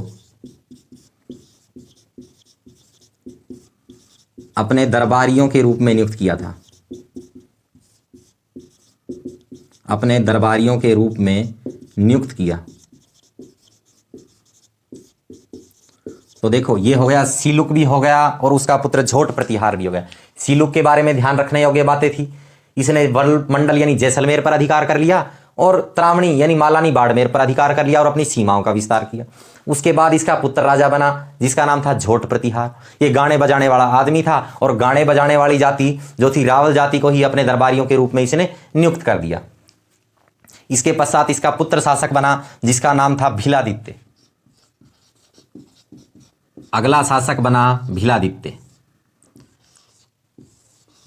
अपने दरबारियों के रूप में नियुक्त किया था, अपने दरबारियों के रूप में नियुक्त किया। तो देखो, ये हो गया, सीलुक भी हो गया और उसका पुत्र झोट प्रतिहार भी हो गया। सीलुक के बारे में ध्यान रखने योग्य बातें थी, इसने वल मंडल यानी जैसलमेर पर अधिकार कर लिया और त्रावणी यानी मालानी बाड़मेर पर अधिकार कर लिया और अपनी सीमाओं का विस्तार किया। उसके बाद इसका पुत्र राजा बना जिसका नाम था झोट प्रतिहार। ये गाने बजाने वाला आदमी था और गाने बजाने वाली जाति जो थी रावल जाति को ही अपने दरबारियों के रूप में इसने नियुक्त कर दिया। इसके पश्चात इसका पुत्र शासक बना जिसका नाम था भीलादित्य। अगला शासक बना भीलादित्य।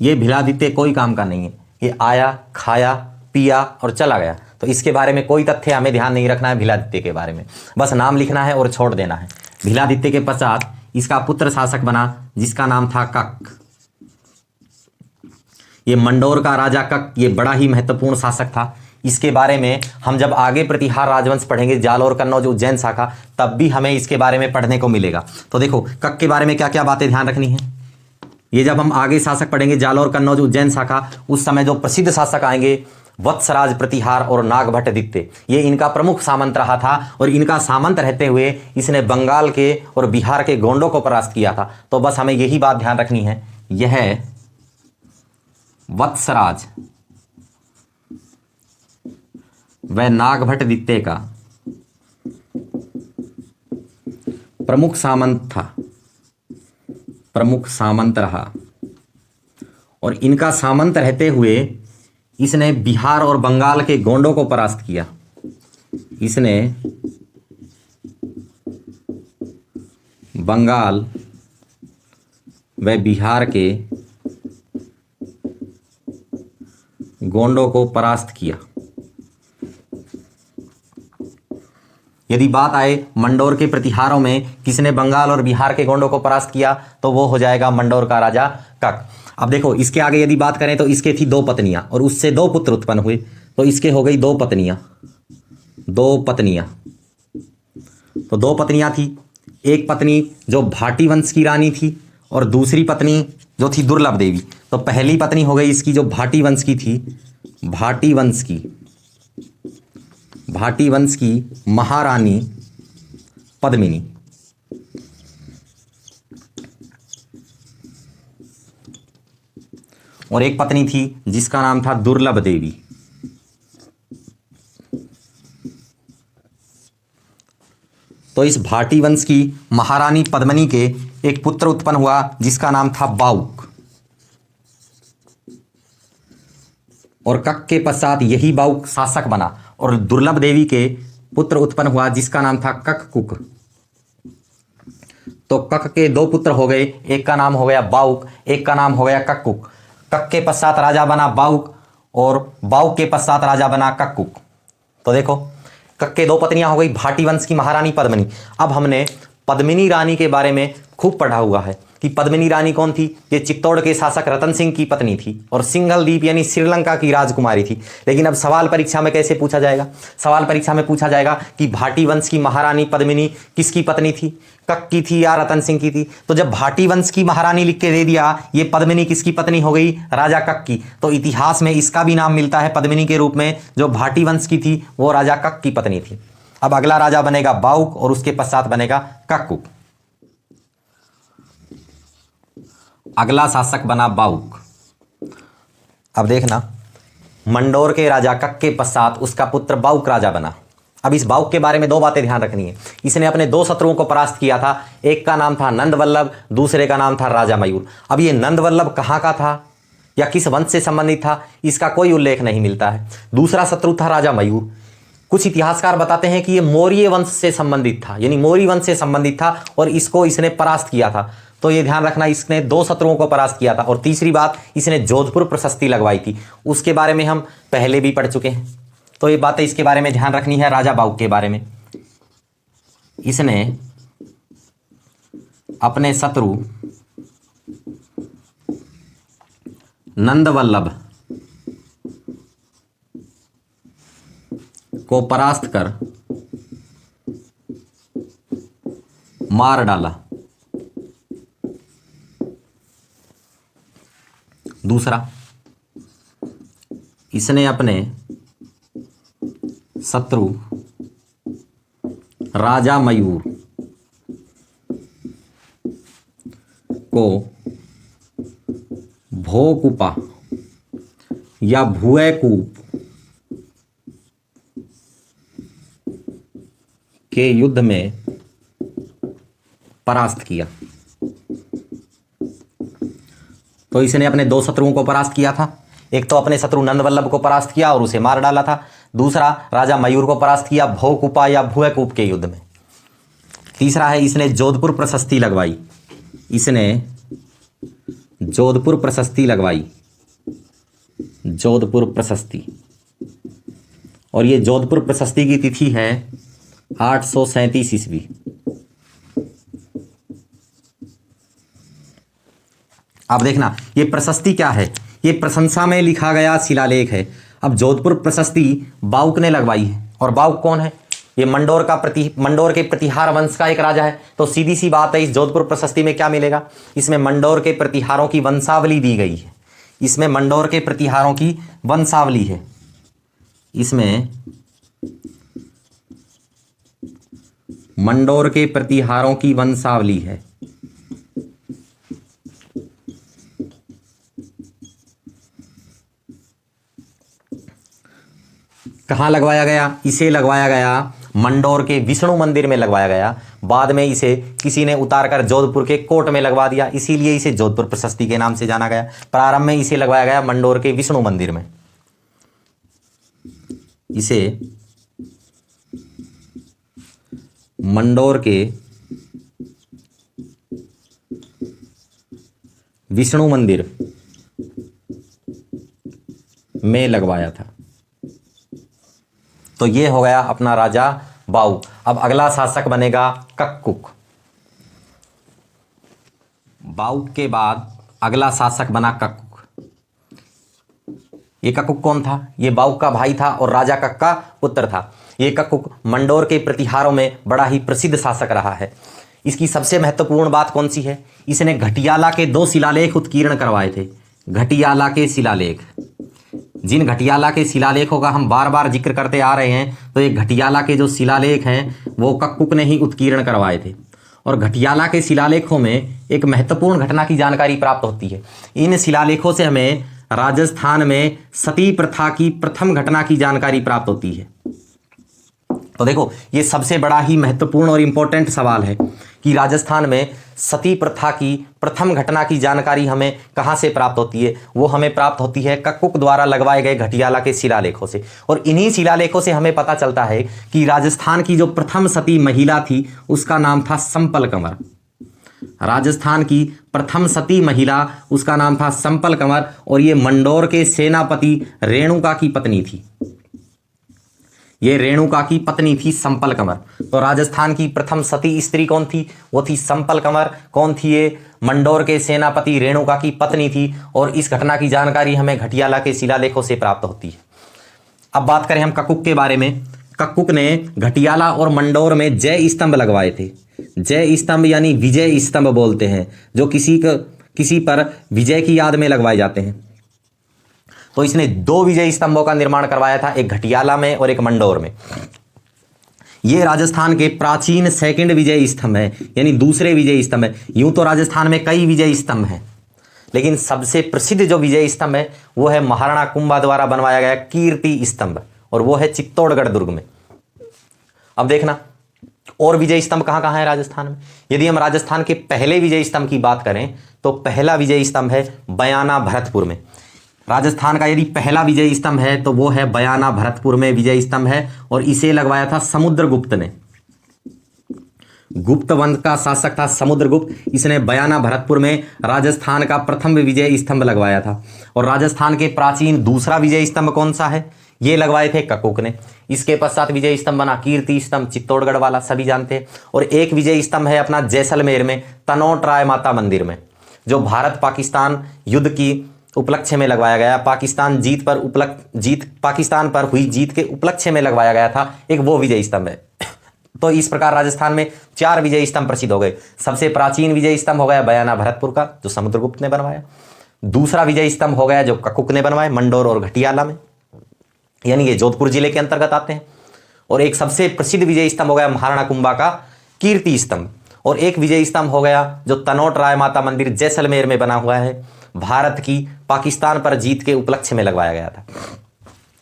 ये भीलादित्य कोई काम का नहीं है, ये आया, खाया, पिया और चला गया। तो इसके बारे में कोई तथ्य हमें ध्यान नहीं रखना है भीलादित्य के बारे में, बस नाम लिखना है और छोड़ देना है। भीलादित्य के पश्चात इसका पुत्र शासक बना जिसका नाम था कक। ये मंडोर का राजा कक, ये बड़ा ही महत्वपूर्ण शासक था। इसके बारे में हम जब आगे प्रतिहार राजवंश पढ़ेंगे, जालौर, कन्नौज, उज्जैन शाखा, तब भी हमें इसके बारे में पढ़ने को मिलेगा। तो देखो, कक के बारे में क्या क्या बातें ध्यान रखनी है, ये जब हम आगे शासक पढ़ेंगे जालौर, कन्नौज, उज्जैन शाखा, उस समय जो प्रसिद्ध शासक आएंगे वत्सराज प्रतिहार और नागभट्ट दित्य, ये इनका प्रमुख सामंत रहा था और इनका सामंत रहते हुए इसने बंगाल के और बिहार के गोंडों को परास्त किया था। तो बस हमें यही बात ध्यान रखनी है, यह वत्सराज व नागभट्ट दित्य का प्रमुख सामंत था, प्रमुख सामंत रहा और इनका सामंत रहते हुए इसने बिहार और बंगाल के गोंडों को परास्त किया। इसने बंगाल व बिहार के गोंडों को परास्त किया। यदि बात आए मंडोर के प्रतिहारों में किसने बंगाल और बिहार के गोंडों को परास्त किया, तो वो हो जाएगा मंडोर का राजा कक। अब देखो, इसके आगे यदि बात करें तो इसके थी 2 पत्नियां और उससे 2 पुत्र उत्पन्न हुए, तो इसके हो गई 2 पत्नियां, 2 पत्नियां। तो 2 पत्नियां थी, एक पत्नी जो भाटी वंश की रानी थी और दूसरी पत्नी जो थी दुर्लभ देवी। तो पहली पत्नी हो गई इसकी जो भाटी वंश की थी, भाटी वंश की महारानी पद्मिनी। और एक पत्नी थी जिसका नाम था दुर्लभ देवी। तो इस भाटी वंश की महारानी पद्मिनी के एक पुत्र उत्पन्न हुआ जिसका नाम था बाउक। और कक के पश्चात यही बाउक शासक बना और दुर्लभ देवी के पुत्र उत्पन्न हुआ जिसका नाम था कककुक। तो कक के 2 पुत्र हो गए, एक का नाम हो गया बाउक, एक का नाम हो गया कककुक। कक के पश्चात राजा बना बाउक और बाउक के पश्चात राजा बना कककुक। तो देखो कक के दो पत्नियां हो गई, भाटी वंश की महारानी पद्मिनी। अब हमने पद्मिनी रानी के बारे में खूब पढ़ा हुआ है कि पद्मिनी रानी कौन थी। ये चित्तौड़ के शासक रतन सिंह की पत्नी थी और सिंघल द्वीप यानी श्रीलंका की राजकुमारी थी। लेकिन अब सवाल परीक्षा में कैसे पूछा जाएगा? सवाल परीक्षा में पूछा जाएगा कि भाटी वंश की महारानी पद्मिनी किसकी पत्नी थी, कक की थी या रतन सिंह की थी। तो जब भाटी वंश की महारानी लिख के दे दिया, ये पद्मिनी किसकी पत्नी हो गई? राजा कक की। तो इतिहास में इसका भी नाम मिलता है पद्मिनी के रूप में। जो भाटी वंश की थी वो राजा कक की पत्नी थी। अब अगला राजा बनेगा बाउक और उसके पश्चात बनेगा कक्कुक। अगला शासक बना बाउक। अब देखना, मंडोर के राजा कक के पश्चात उसका पुत्र बाउक राजा बना। अब इस बाउक के बारे में दो बातें ध्यान रखनी है। इसने अपने दो शत्रुओं को परास्त किया था। एक का नाम था नंदवल्लभ, दूसरे का नाम था राजा मयूर। अब ये नंदवल्लभ कहाँ का था या किस वंश से संबंधित था, इसका कोई उल्लेख नहीं मिलता है। दूसरा शत्रु था राजा मयूर। कुछ इतिहासकार बताते हैं कि ये मौर्य वंश से संबंधित था, यानी मौर्य वंश से संबंधित था और इसको इसने परास्त किया था। तो ये ध्यान रखना, इसने दो शत्रुओं को परास्त किया था। और तीसरी बात, इसने जोधपुर प्रशस्ति लगवाई थी, उसके बारे में हम पहले भी पढ़ चुके हैं। तो ये बातें इसके बारे में ध्यान रखनी है। राजा बाउक के बारे में, इसने अपने शत्रु नंदवल्लभ को परास्त कर मार डाला। दूसरा, इसने अपने शत्रु राजा मयूर को भोकुपा या भुएकूप के युद्ध में परास्त किया। तो इसने अपने दो शत्रुओं को परास्त किया था। एक तो अपने शत्रु नंदवल्लभ को परास्त किया और उसे मार डाला था। दूसरा, राजा मयूर को परास्त किया भोकुपा या भुएकूप के युद्ध में। तीसरा है, इसने जोधपुर प्रशस्ति लगवाई। इसने जोधपुर प्रशस्ति लगवाई, जोधपुर प्रशस्ति। और ये जोधपुर प्रशस्ति की तिथि है 837 ईस्वी। अब देखना, ये प्रशस्ति क्या है? ये प्रशंसा में लिखा गया शिलालेख है। अब जोधपुर प्रशस्ति बाउक ने लगवाई है। और बाउक कौन है? ये मंडोर के प्रतिहार वंश का एक राजा है। तो सीधी सी बात है, इस जोधपुर प्रशस्ति में क्या मिलेगा? इसमें मंडोर के प्रतिहारों की वंशावली दी गई है। इसमें मंडोर के प्रतिहारों की वंशावली है। इसमें मंडोर के प्रतिहारों की वंशावली है। कहाँ लगवाया गया? इसे लगवाया गया मंडोर के विष्णु मंदिर में लगवाया गया। बाद में इसे किसी ने उतारकर जोधपुर के कोट में लगवा दिया, इसीलिए इसे जोधपुर प्रशस्ति के नाम से जाना गया। प्रारंभ में इसे लगवाया गया मंडोर के विष्णु मंदिर में। इसे मंडोर के विष्णु मंदिर में लगवाया था। तो ये हो गया अपना राजा बाउक। अब अगला शासक बनेगा कक्कुक। बाउक के बाद अगला शासक बना कक्कुक। ये कक्कुक कौन था? ये बाउक का भाई था और राजा कक का पुत्र था। ये कक्कुक मंडोर के प्रतिहारों में बड़ा ही प्रसिद्ध शासक रहा है। इसकी सबसे महत्वपूर्ण बात कौन सी है? इसने घटियाला के 2 शिलालेख उत्कीर्ण करवाए थे। घटियाला के शिलालेख, जिन घटियाला के शिलालेखों का हम बार बार जिक्र करते आ रहे हैं, तो ये घटियाला के जो शिलालेख हैं वो कक्कुक ने ही उत्कीर्ण करवाए थे। और घटियाला के शिलालेखों में एक महत्वपूर्ण घटना की जानकारी प्राप्त होती है। इन शिलालेखों से हमें राजस्थान में सती प्रथा की प्रथम घटना की जानकारी प्राप्त होती है। तो देखो, ये सबसे बड़ा ही महत्वपूर्ण और इम्पोर्टेंट सवाल है कि राजस्थान में सती प्रथा की प्रथम घटना की जानकारी हमें कहाँ से प्राप्त होती है? वो हमें प्राप्त होती है कक्कुक द्वारा लगवाए गए घटियाला के शिलालेखों से। और इन्हीं शिलालेखों से हमें पता चलता है कि राजस्थान की जो प्रथम सती महिला थी उसका नाम था संपल कंवर। राजस्थान की प्रथम सती महिला, उसका नाम था संपल कंवर और ये मंडोर के सेनापति रेणुका की पत्नी थी। ये रेणुका की पत्नी थी संपल कंवर। तो राजस्थान की प्रथम सती स्त्री कौन थी? वो थी संपल कंवर। कौन थी ये? मंडोर के सेनापति रेणुका की पत्नी थी। और इस घटना की जानकारी हमें घटियाला के शिलालेखों से प्राप्त होती है। अब बात करें हम कक्कुक के बारे में। कक्कुक ने घटियाला और मंडोर में जय स्तंभ लगवाए थे। जय स्तंभ यानी विजय स्तंभ बोलते हैं, जो किसी पर विजय की याद में लगवाए जाते हैं। तो इसने 2 विजय स्तंभों का निर्माण करवाया था, एक घटियाला में और एक मंडोर में। ये राजस्थान के प्राचीन सेकंड विजय स्तंभ है, यानी दूसरे विजय स्तंभ है। यूं तो राजस्थान में कई विजय स्तंभ हैं, लेकिन सबसे प्रसिद्ध जो विजय स्तंभ है वो है महाराणा कुंभा द्वारा बनवाया गया कीर्ति स्तंभ, और वो है चित्तौड़गढ़ दुर्ग में। अब देखना और विजय स्तंभ कहाँ कहाँ है राजस्थान में। यदि हम राजस्थान के पहले विजय स्तंभ की बात करें तो पहला विजय स्तंभ है बयाना भरतपुर में। राजस्थान का यदि पहला विजय स्तंभ है तो वो है बयाना भरतपुर में विजय स्तंभ है, और इसे लगवाया था समुद्रगुप्त ने। गुप्त वंश का शासक था समुद्रगुप्त। इसने बयाना भरतपुर में राजस्थान का प्रथम विजय स्तंभ लगवाया था। और राजस्थान के प्राचीन दूसरा विजय स्तंभ कौन सा है? ये लगवाए थे कक्कुक ने। इसके पश्चात विजय स्तंभ बना कीर्ति स्तंभ, चित्तौड़गढ़ वाला, सभी जानते हैं। और एक विजय स्तंभ है अपना जैसलमेर में तनोट राय माता मंदिर में, जो भारत पाकिस्तान युद्ध की उपलक्ष्य में लगवाया गया। पाकिस्तान पर हुई जीत के उपलक्ष्य में लगवाया गया था, एक वो विजय स्तंभ है। तो इस प्रकार राजस्थान में 4 विजय स्तंभ प्रसिद्ध हो गए। सबसे प्राचीन विजय स्तंभ हो गया बयाना भरतपुर का, जो समुद्रगुप्त ने बनवाया। दूसरा विजय स्तंभ हो गया जो कक्कुक ने बनवाए, मंडोर और घटियाला में, यानी ये जोधपुर जिले के अंतर्गत आते हैं। और एक सबसे प्रसिद्ध विजय स्तंभ हो गया महाराणा कुंभा का कीर्ति स्तंभ। और एक विजय स्तंभ हो गया जो तनोट राय माता मंदिर जैसलमेर में बना हुआ है, भारत की पाकिस्तान पर जीत के उपलक्ष्य में लगवाया गया था।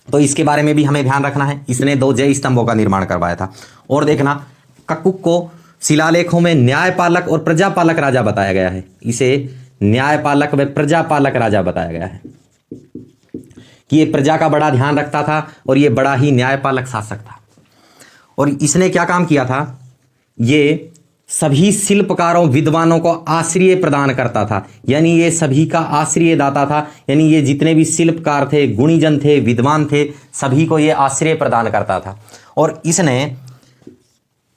तो इसके बारे में भी हमें ध्यान रखना है। इसने 2 जय स्तंभों का निर्माण करवाया था। और देखना, कक्कुक को शिलालेखों में न्यायपालक और प्रजापालक राजा बताया गया है। इसे न्यायपालक व प्रजापालक राजा बताया गया है कि ये प्रजा का बड़ा ध्यान रखता था और ये बड़ा ही न्यायपालक शासक था। और इसने क्या काम किया था? ये सभी शिल्पकारों विद्वानों को आश्रय प्रदान करता था, यानी ये सभी का आश्रय दाता था। यानी ये जितने भी शिल्पकार थे, गुणीजन थे, विद्वान थे, सभी को ये आश्रय प्रदान करता था। और इसने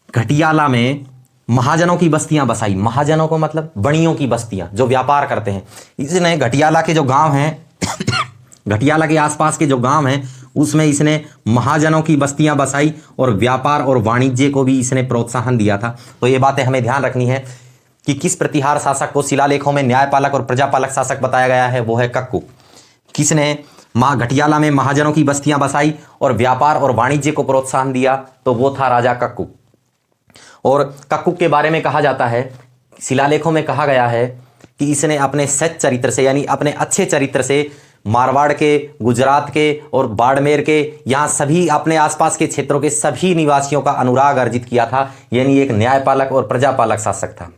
घटियाला में महाजनों की बस्तियां बसाई। महाजनों को मतलब बणियों की बस्तियां, जो व्यापार करते हैं। इसने घटियाला के जो गांव हैं घटियाला के आसपास के जो गांव हैं उसमें इसने महाजनों की बस्तियां बसाई और व्यापार और वाणिज्य को भी इसने प्रोत्साहन दिया था। तो ये बातें हमें ध्यान रखनी है कि किस प्रतिहार शासक को शिलालेखों में न्यायपालक और प्रजापालक शासक बताया गया है, वो है कक्कुक। किसने घटियाला में महाजनों की बस्तियां बसाई और व्यापार और वाणिज्य को प्रोत्साहन दिया, तो वो था राजा कक्कुक। और कक्कुक के बारे में कहा जाता है, शिलालेखों में कहा गया है कि इसने अपने सच चरित्र से, यानी अपने अच्छे चरित्र से, मारवाड़ के, गुजरात के और बाड़मेर के, यहाँ सभी अपने आसपास के क्षेत्रों के सभी निवासियों का अनुराग अर्जित किया था। यानी एक न्यायपालक और प्रजापालक शासक था।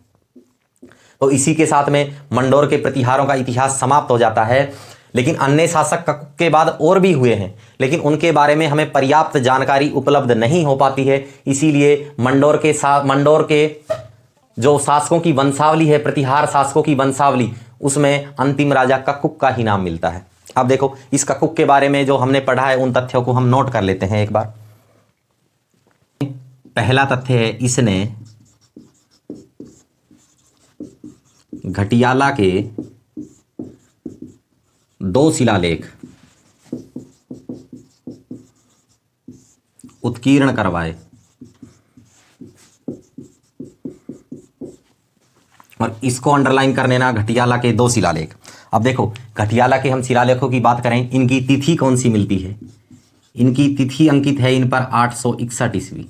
तो इसी के साथ में मंडोर के प्रतिहारों का इतिहास समाप्त हो जाता है। लेकिन अन्य शासक कक्कुक के बाद और भी हुए हैं, लेकिन उनके बारे में हमें पर्याप्त जानकारी उपलब्ध नहीं हो पाती है। इसीलिए मंडोर के जो शासकों की वंशावली है, प्रतिहार शासकों की वंशावली, उसमें अंतिम राजा कक्कुक का ही नाम मिलता है। अब देखो, इस कक्कुक के बारे में जो हमने पढ़ा है उन तथ्यों को हम नोट कर लेते हैं एक बार। पहला तथ्य है, इसने घटियाला के 2 शिलालेख उत्कीर्ण करवाए और इसको अंडरलाइन कर लेना, घटियाला के 2 शिलालेख। अब देखो, घटियाला के हम शिलालेखों की बात करें, इनकी तिथि कौन सी मिलती है? इनकी तिथि अंकित है इन पर 861 ईस्वी।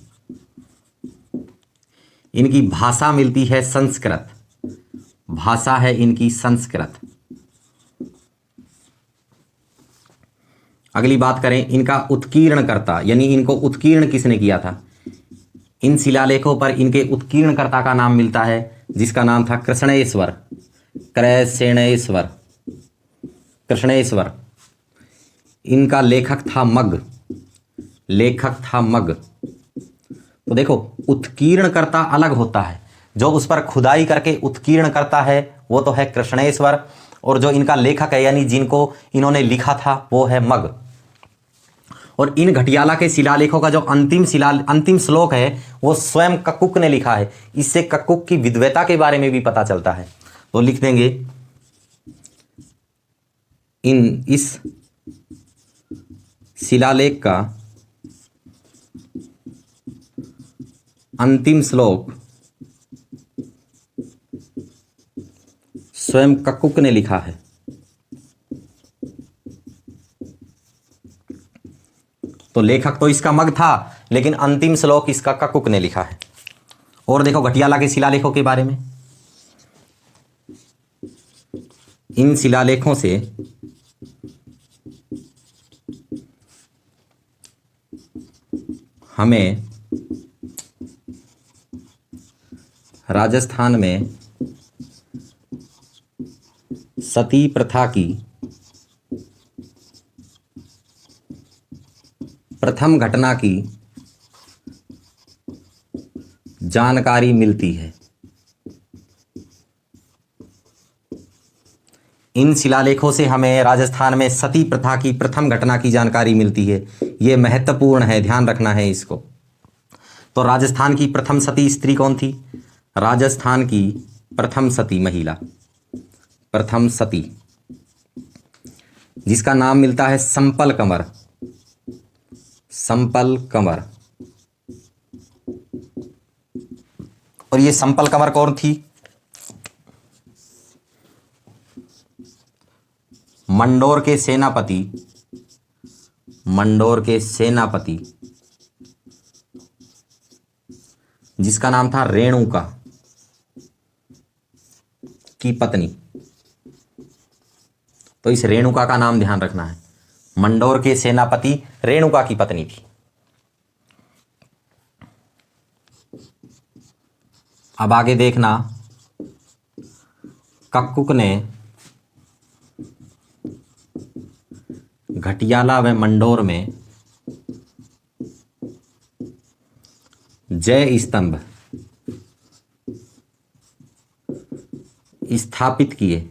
इनकी भाषा मिलती है संस्कृत, भाषा है इनकी संस्कृत। अगली बात करें, इनका उत्कीर्णकर्ता, यानी इनको उत्कीर्ण किसने किया था? इन शिलालेखों पर इनके उत्कीर्णकर्ता का नाम मिलता है, जिसका नाम था कृष्णेश्वर। कृष्णेश्वर। इनका लेखक था मग। तो देखो, उत्कीर्णकर्ता अलग होता है, जो उस पर खुदाई करके उत्कीर्ण करता है वो तो है कृष्णेश्वर, और जो इनका लेखक है, यानी जिनको इन्होंने लिखा था, वो है मग। और इन घटियाला के शिलालेखों का जो अंतिम श्लोक है वो स्वयं कक्कुक ने लिखा है। इससे कक्कुक की विद्वता के बारे में भी पता चलता है। तो लिख देंगे इस शिलालेख का अंतिम श्लोक स्वयं कक्कुक ने लिखा है। तो लेखक तो इसका मग था, लेकिन अंतिम श्लोक इसका कक्कुक ने लिखा है। और देखो घटियाला के शिलालेखों के बारे में। इन शिलालेखों से हमें राजस्थान में सती प्रथा की प्रथम घटना की जानकारी मिलती है। इन शिलालेखों से हमें राजस्थान में सती प्रथा की प्रथम घटना की जानकारी मिलती है। ये महत्वपूर्ण है, ध्यान रखना है इसको। तो राजस्थान की प्रथम सती स्त्री कौन थी? राजस्थान की प्रथम सती महिला, प्रथम सती, जिसका नाम मिलता है संपल कंवर। संपल कंवर। और ये संपल कंवर कौन थी? मंडोर के सेनापति, मंडोर के सेनापति जिसका नाम था रेणुका की पत्नी। तो इस रेणुका का नाम ध्यान रखना है। मंडोर के सेनापति रेणुका की पत्नी थी। अब आगे देखना, कक्कुक ने घटियाला व मंडोर में जय स्तंभ स्थापित किए।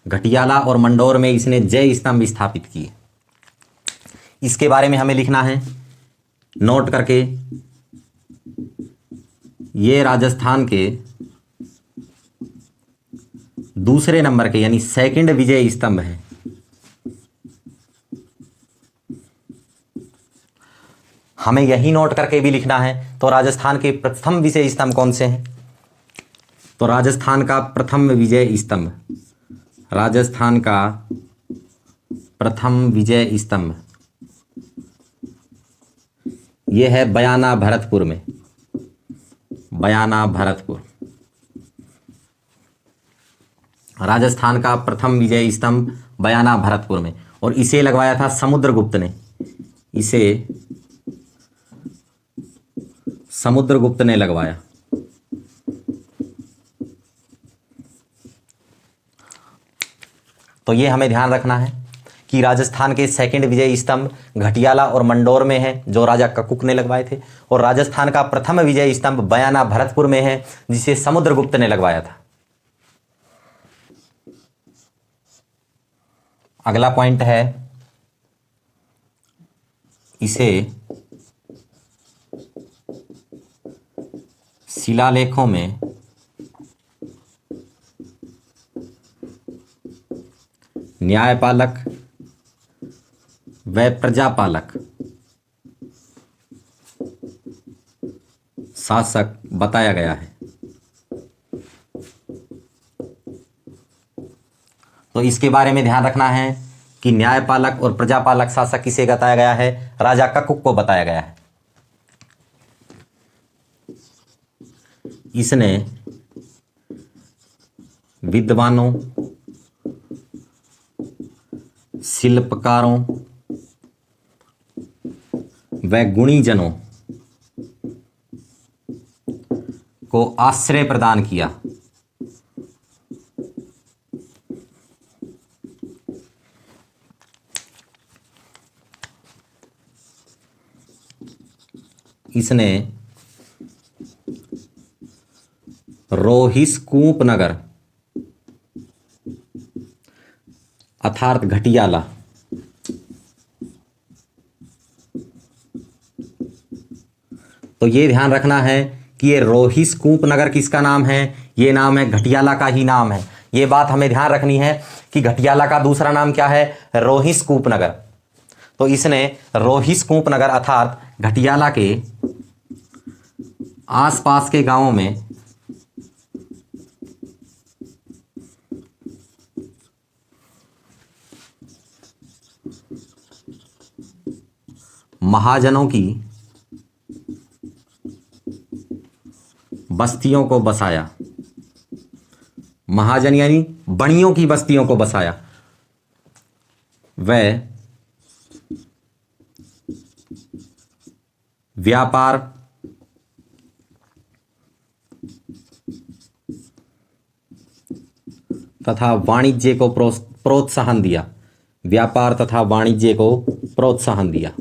घटियाला और मंडोर में इसने जय स्तंभ स्थापित किए। इसके बारे में हमें लिखना है, नोट करके। ये राजस्थान के दूसरे नंबर के यानी सेकंड विजय स्तंभ है। हमें यही नोट करके भी लिखना है। तो राजस्थान के प्रथम विजय स्तंभ कौन से हैं? तो राजस्थान का प्रथम विजय स्तंभ, राजस्थान का प्रथम विजय स्तंभ यह है बयाना भरतपुर में। बयाना भरतपुर राजस्थान का प्रथम विजय स्तंभ बयाना भरतपुर में। और इसे लगवाया था समुद्रगुप्त ने। इसे समुद्रगुप्त ने लगवाया। तो ये हमें ध्यान रखना है कि राजस्थान के सेकंड विजय स्तंभ घटियाला और मंडोर में है, जो राजा कक्कुक ने लगवाए थे। और राजस्थान का प्रथम विजय स्तंभ बयाना भरतपुर में है, जिसे समुद्रगुप्त ने लगवाया था। अगला पॉइंट है, इसे शिलालेखों में न्यायपालक व प्रजापालक शासक बताया गया है। तो इसके बारे में ध्यान रखना है कि न्यायपालक और प्रजापालक शासक किसे बताया गया है? राजा कक्कुक को बताया गया है। इसने विद्वानों, शिल्पकारों व गुणीजनों को आश्रय प्रदान किया। इसने रोहिस्कूप नगर अर्थात घटियाला तो ये ध्यान रखना है कि ये रोहिस्कूप नगर किसका नाम है, ये नाम है घटियाला का ही नाम है। ये बात हमें ध्यान रखनी है कि घटियाला का दूसरा नाम क्या है, रोहिस्कूप नगर। तो इसने रोहिस्कूप नगर अर्थात घटियाला के आसपास के गांवों में महाजनों की बस्तियों को बसाया। महाजन यानी बणियों की बस्तियों को बसाया। वह व्यापार तथा वाणिज्य को प्रोत्साहन दिया। व्यापार तथा वाणिज्य को प्रोत्साहन दिया।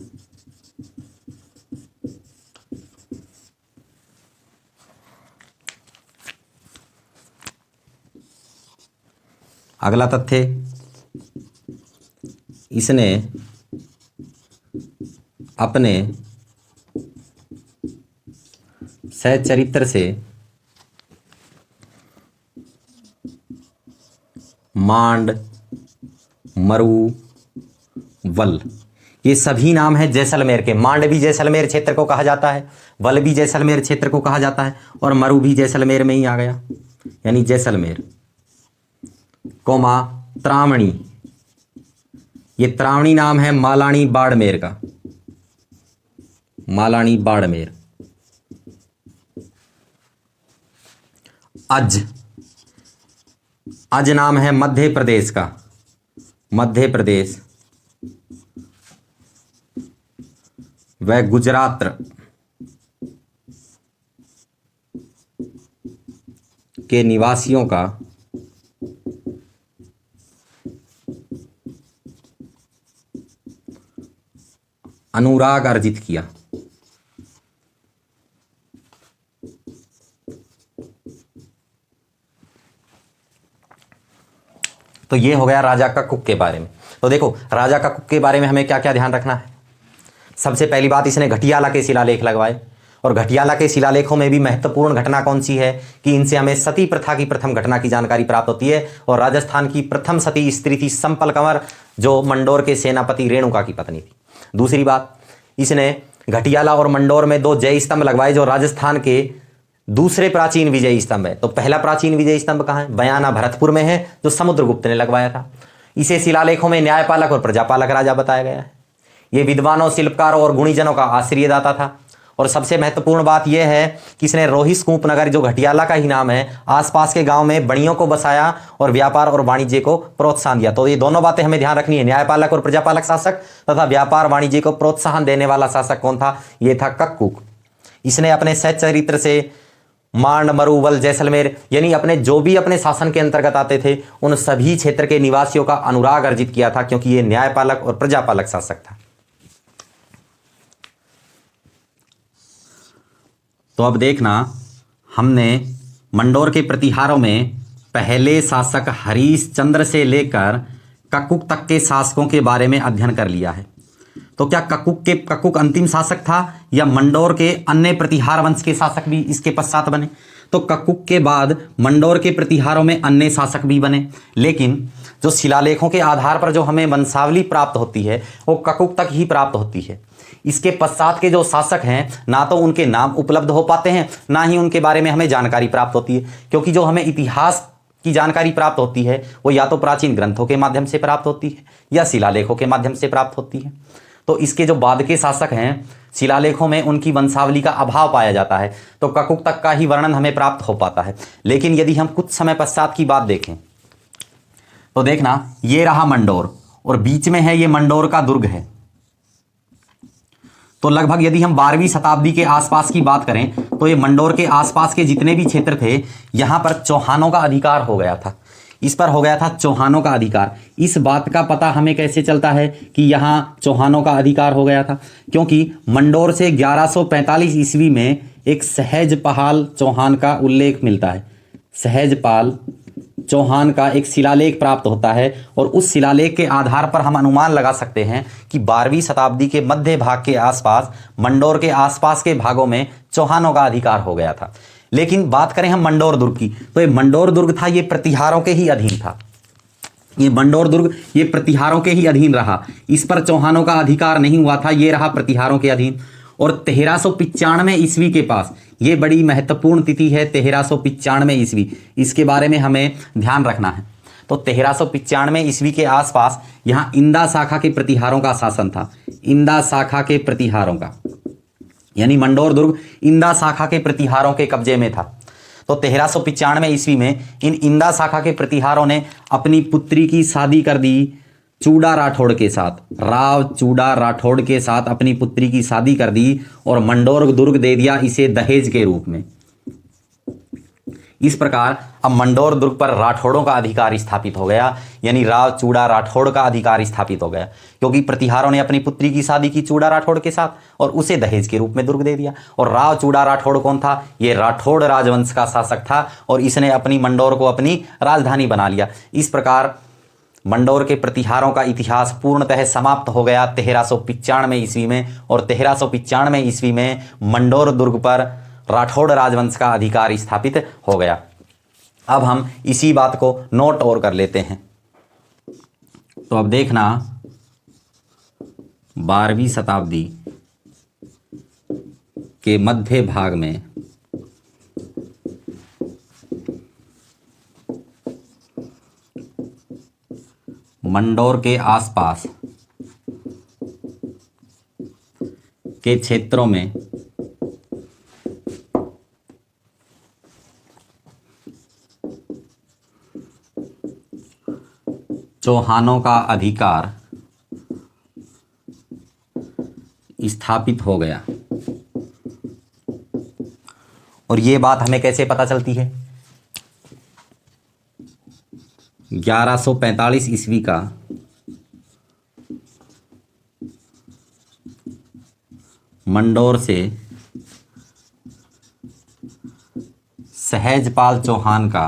अगला तथ्य, इसने अपने सच्चरित्र से मांड, मरु, वल, ये सभी नाम हैं जैसलमेर के। मांड भी जैसलमेर क्षेत्र को कहा जाता है, वल भी जैसलमेर क्षेत्र को कहा जाता है, और मरु भी जैसलमेर में ही आ गया, यानी जैसलमेर। कोमा त्रावणी, ये त्रावणी नाम है मालानी बाड़मेर का, मालानी बाड़मेर। अज, अज नाम है मध्य प्रदेश का, मध्य प्रदेश। वह गुजरात के निवासियों का अनुराग अर्जित किया। तो ये हो गया राजा कक्कुक के बारे में। तो देखो राजा कक्कुक के बारे में हमें क्या क्या ध्यान रखना है। सबसे पहली बात, इसने घटियाला के शिलालेख लगवाए, और घटियाला के शिलालेखों में भी महत्वपूर्ण घटना कौन सी है कि इनसे हमें सती प्रथा की प्रथम घटना की जानकारी प्राप्त होती है, और राजस्थान की प्रथम सती स्त्री थी संपल कंवर, जो मंडोर के सेनापति रेणुका की पत्नी थी। दूसरी बात, इसने घटियाला और मंडोर में 2 जय स्तंभ लगवाए, जो राजस्थान के दूसरे प्राचीन विजय स्तंभ है। तो पहला प्राचीन विजय स्तंभ कहाँ है, बयाना भरतपुर में है, जो समुद्रगुप्त ने लगवाया था। इसे शिलालेखों में न्यायपालक और प्रजापालक राजा बताया गया है। ये विद्वानों, शिल्पकारों और गुणीजनों का आश्रयदाता था। और सबसे महत्वपूर्ण बात यह है कि इसने रोहिस्कूप नगर, जो घटियाला का ही नाम है, आसपास के गांव में बणियों को बसाया और व्यापार और वाणिज्य को प्रोत्साहन दिया। तो ये दोनों बातें हमें ध्यान रखनी है, न्यायपालक और प्रजापालक शासक तथा व्यापार वाणिज्य को प्रोत्साहन देने वाला शासक कौन था, ये था कक्कुक। इसने अपने सच्चरित्र से मांड, मरु, वल, जैसलमेर यानी अपने जो भी अपने शासन के अंतर्गत आते थे, उन सभी क्षेत्र के निवासियों का अनुराग अर्जित किया था, क्योंकि ये न्यायपालक और प्रजापालक शासक था। तो अब देखना, हमने मंडोर के प्रतिहारों में पहले शासक हरीशचंद्र से लेकर कक्कुक तक के शासकों के बारे में अध्ययन कर लिया है। तो क्या कक्कुक अंतिम शासक था, या मंडोर के अन्य प्रतिहार वंश के शासक भी इसके पश्चात बने? तो कक्कुक के बाद मंडोर के प्रतिहारों में अन्य शासक भी बने, लेकिन जो शिलालेखों के आधार पर जो हमें वंशावली प्राप्त होती है वो कक्कुक तक ही प्राप्त होती है। इसके पश्चात के जो शासक हैं, ना तो उनके नाम उपलब्ध हो पाते हैं, ना ही उनके बारे में हमें जानकारी प्राप्त होती है, क्योंकि जो हमें इतिहास की जानकारी प्राप्त होती है वो या तो प्राचीन ग्रंथों के माध्यम से प्राप्त होती है या शिलालेखों के माध्यम से प्राप्त होती है। तो इसके जो बाद के शासक हैं, शिलालेखों में उनकी वंशावली का अभाव पाया जाता है, तो कक्कुक तक का ही वर्णन हमें प्राप्त हो पाता है। लेकिन यदि हम कुछ समय पश्चात की बात देखें तो देखना, ये रहा मंडोर और बीच में है ये मंडोर का दुर्ग है। तो लगभग यदि हम 12वीं शताब्दी के आसपास की बात करें तो ये मंडोर के आसपास के जितने भी क्षेत्र थे, यहाँ पर चौहानों का अधिकार हो गया था, इस पर हो गया था चौहानों का अधिकार। इस बात का पता हमें कैसे चलता है कि यहाँ चौहानों का अधिकार हो गया था? क्योंकि मंडोर से 1145 ईस्वी में एक सहजपाल चौहान का उल्लेख मिलता है। सहजपाल चौहान का एक शिलालेख प्राप्त होता है और उस शिलालेख के आधार पर हम अनुमान लगा सकते हैं कि 12वीं शताब्दी के मध्य भाग के आसपास मंडोर के आसपास के भागों में चौहानों का अधिकार हो गया था। लेकिन बात करें हम मंडोर दुर्ग की, तो ये मंडोर दुर्ग था, ये प्रतिहारों के ही अधीन था। ये मंडोर दुर्ग ये प्रतिहारों के ही अधीन रहा, इस पर चौहानों का अधिकार नहीं हुआ था, ये रहा प्रतिहारों के अधीन। और 1395 ईस्वी के पास, ये बड़ी महत्वपूर्ण तिथि है 1395 ईस्वी, इसके बारे में हमें ध्यान रखना है। तो 1395 ईस्वी के आसपास यहाँ इंदा शाखा के प्रतिहारों का शासन था, इंदा शाखा के प्रतिहारों का, यानी मंडोर दुर्ग इंदा शाखा के प्रतिहारों के कब्जे में था। तो 1395 ईस्वी में इन इंदा शाखा के प्रतिहारों ने अपनी पुत्री की शादी कर दी चूड़ा राठौड़ के साथ, राव चूड़ा राठौड़ के साथ अपनी पुत्री की शादी कर दी और मंडोर दुर्ग दे दिया इसे दहेज के रूप में। इस प्रकार अब मंडोर दुर्ग पर राठौड़ों का अधिकार स्थापित हो गया, यानी राव चूड़ा राठौड़ का अधिकार स्थापित हो गया, क्योंकि प्रतिहारों ने अपनी पुत्री की शादी की चूड़ा राठौड़ के साथ और उसे दहेज के रूप में दुर्ग दे दिया। और राव चूड़ा राठौड़ कौन था? ये राठौड़ राजवंश का शासक था और इसने अपनी मंडोर को अपनी राजधानी बना लिया। इस प्रकार मंडोर के प्रतिहारों का इतिहास पूर्णतः समाप्त हो गया 1395 ईस्वी में, और 1395 ईस्वी में मंडोर दुर्ग पर राठौड़ राजवंश का अधिकार स्थापित हो गया। अब हम इसी बात को नोट और कर लेते हैं। तो अब देखना 12वीं शताब्दी के मध्य भाग में मंडोर के आसपास के क्षेत्रों में चौहानों का अधिकार स्थापित हो गया। और ये बात हमें कैसे पता चलती है? 1145 ईस्वी का मंडोर से सहजपाल चौहान का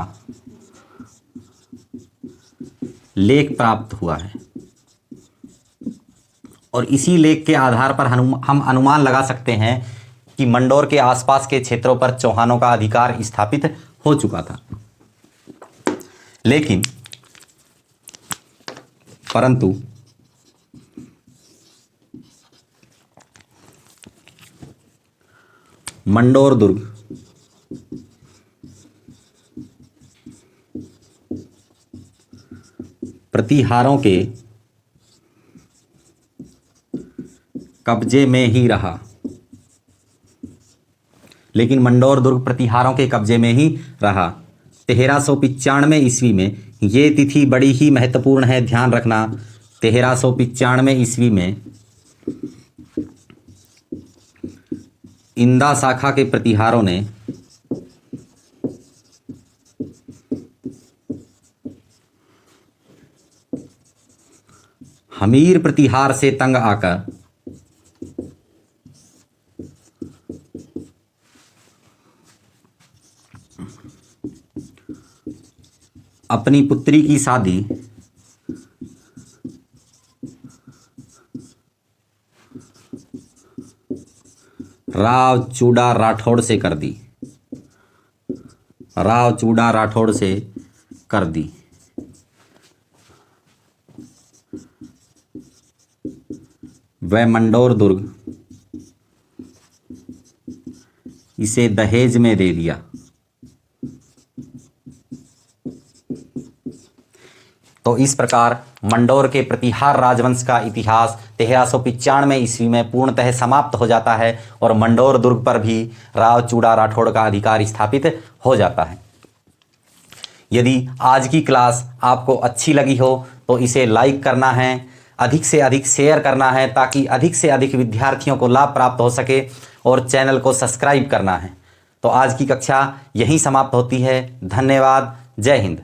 लेख प्राप्त हुआ है और इसी लेख के आधार पर हम अनुमान लगा सकते हैं कि मंडोर के आसपास के क्षेत्रों पर चौहानों का अधिकार स्थापित हो चुका था। लेकिन परंतु मंडोर दुर्ग प्रतिहारों के कब्जे में ही रहा। लेकिन मंडोर दुर्ग प्रतिहारों के कब्जे में ही रहा। 1395 ईस्वी में, ये तिथि बड़ी ही महत्वपूर्ण है, ध्यान रखना। 1395 ईस्वी में इंदा शाखा के प्रतिहारों ने हमीर प्रतिहार से तंग आकर अपनी पुत्री की शादी राव चूड़ा राठौड़ से कर दी, राव चूड़ा राठौड़ से कर दी। वह मंडोर दुर्ग इसे दहेज में दे दिया। तो इस प्रकार मंडोर के प्रतिहार राजवंश का इतिहास 1395 ईस्वी में पूर्णतः समाप्त हो जाता है और मंडोर दुर्ग पर भी राव चूड़ा राठौड़ का अधिकार स्थापित हो जाता है। यदि आज की क्लास आपको अच्छी लगी हो तो इसे लाइक करना है, अधिक से अधिक शेयर करना है ताकि अधिक से अधिक विद्यार्थियों को लाभ प्राप्त हो सके, और चैनल को सब्सक्राइब करना है। तो आज की कक्षा यहीं समाप्त होती है। धन्यवाद। जय हिंद।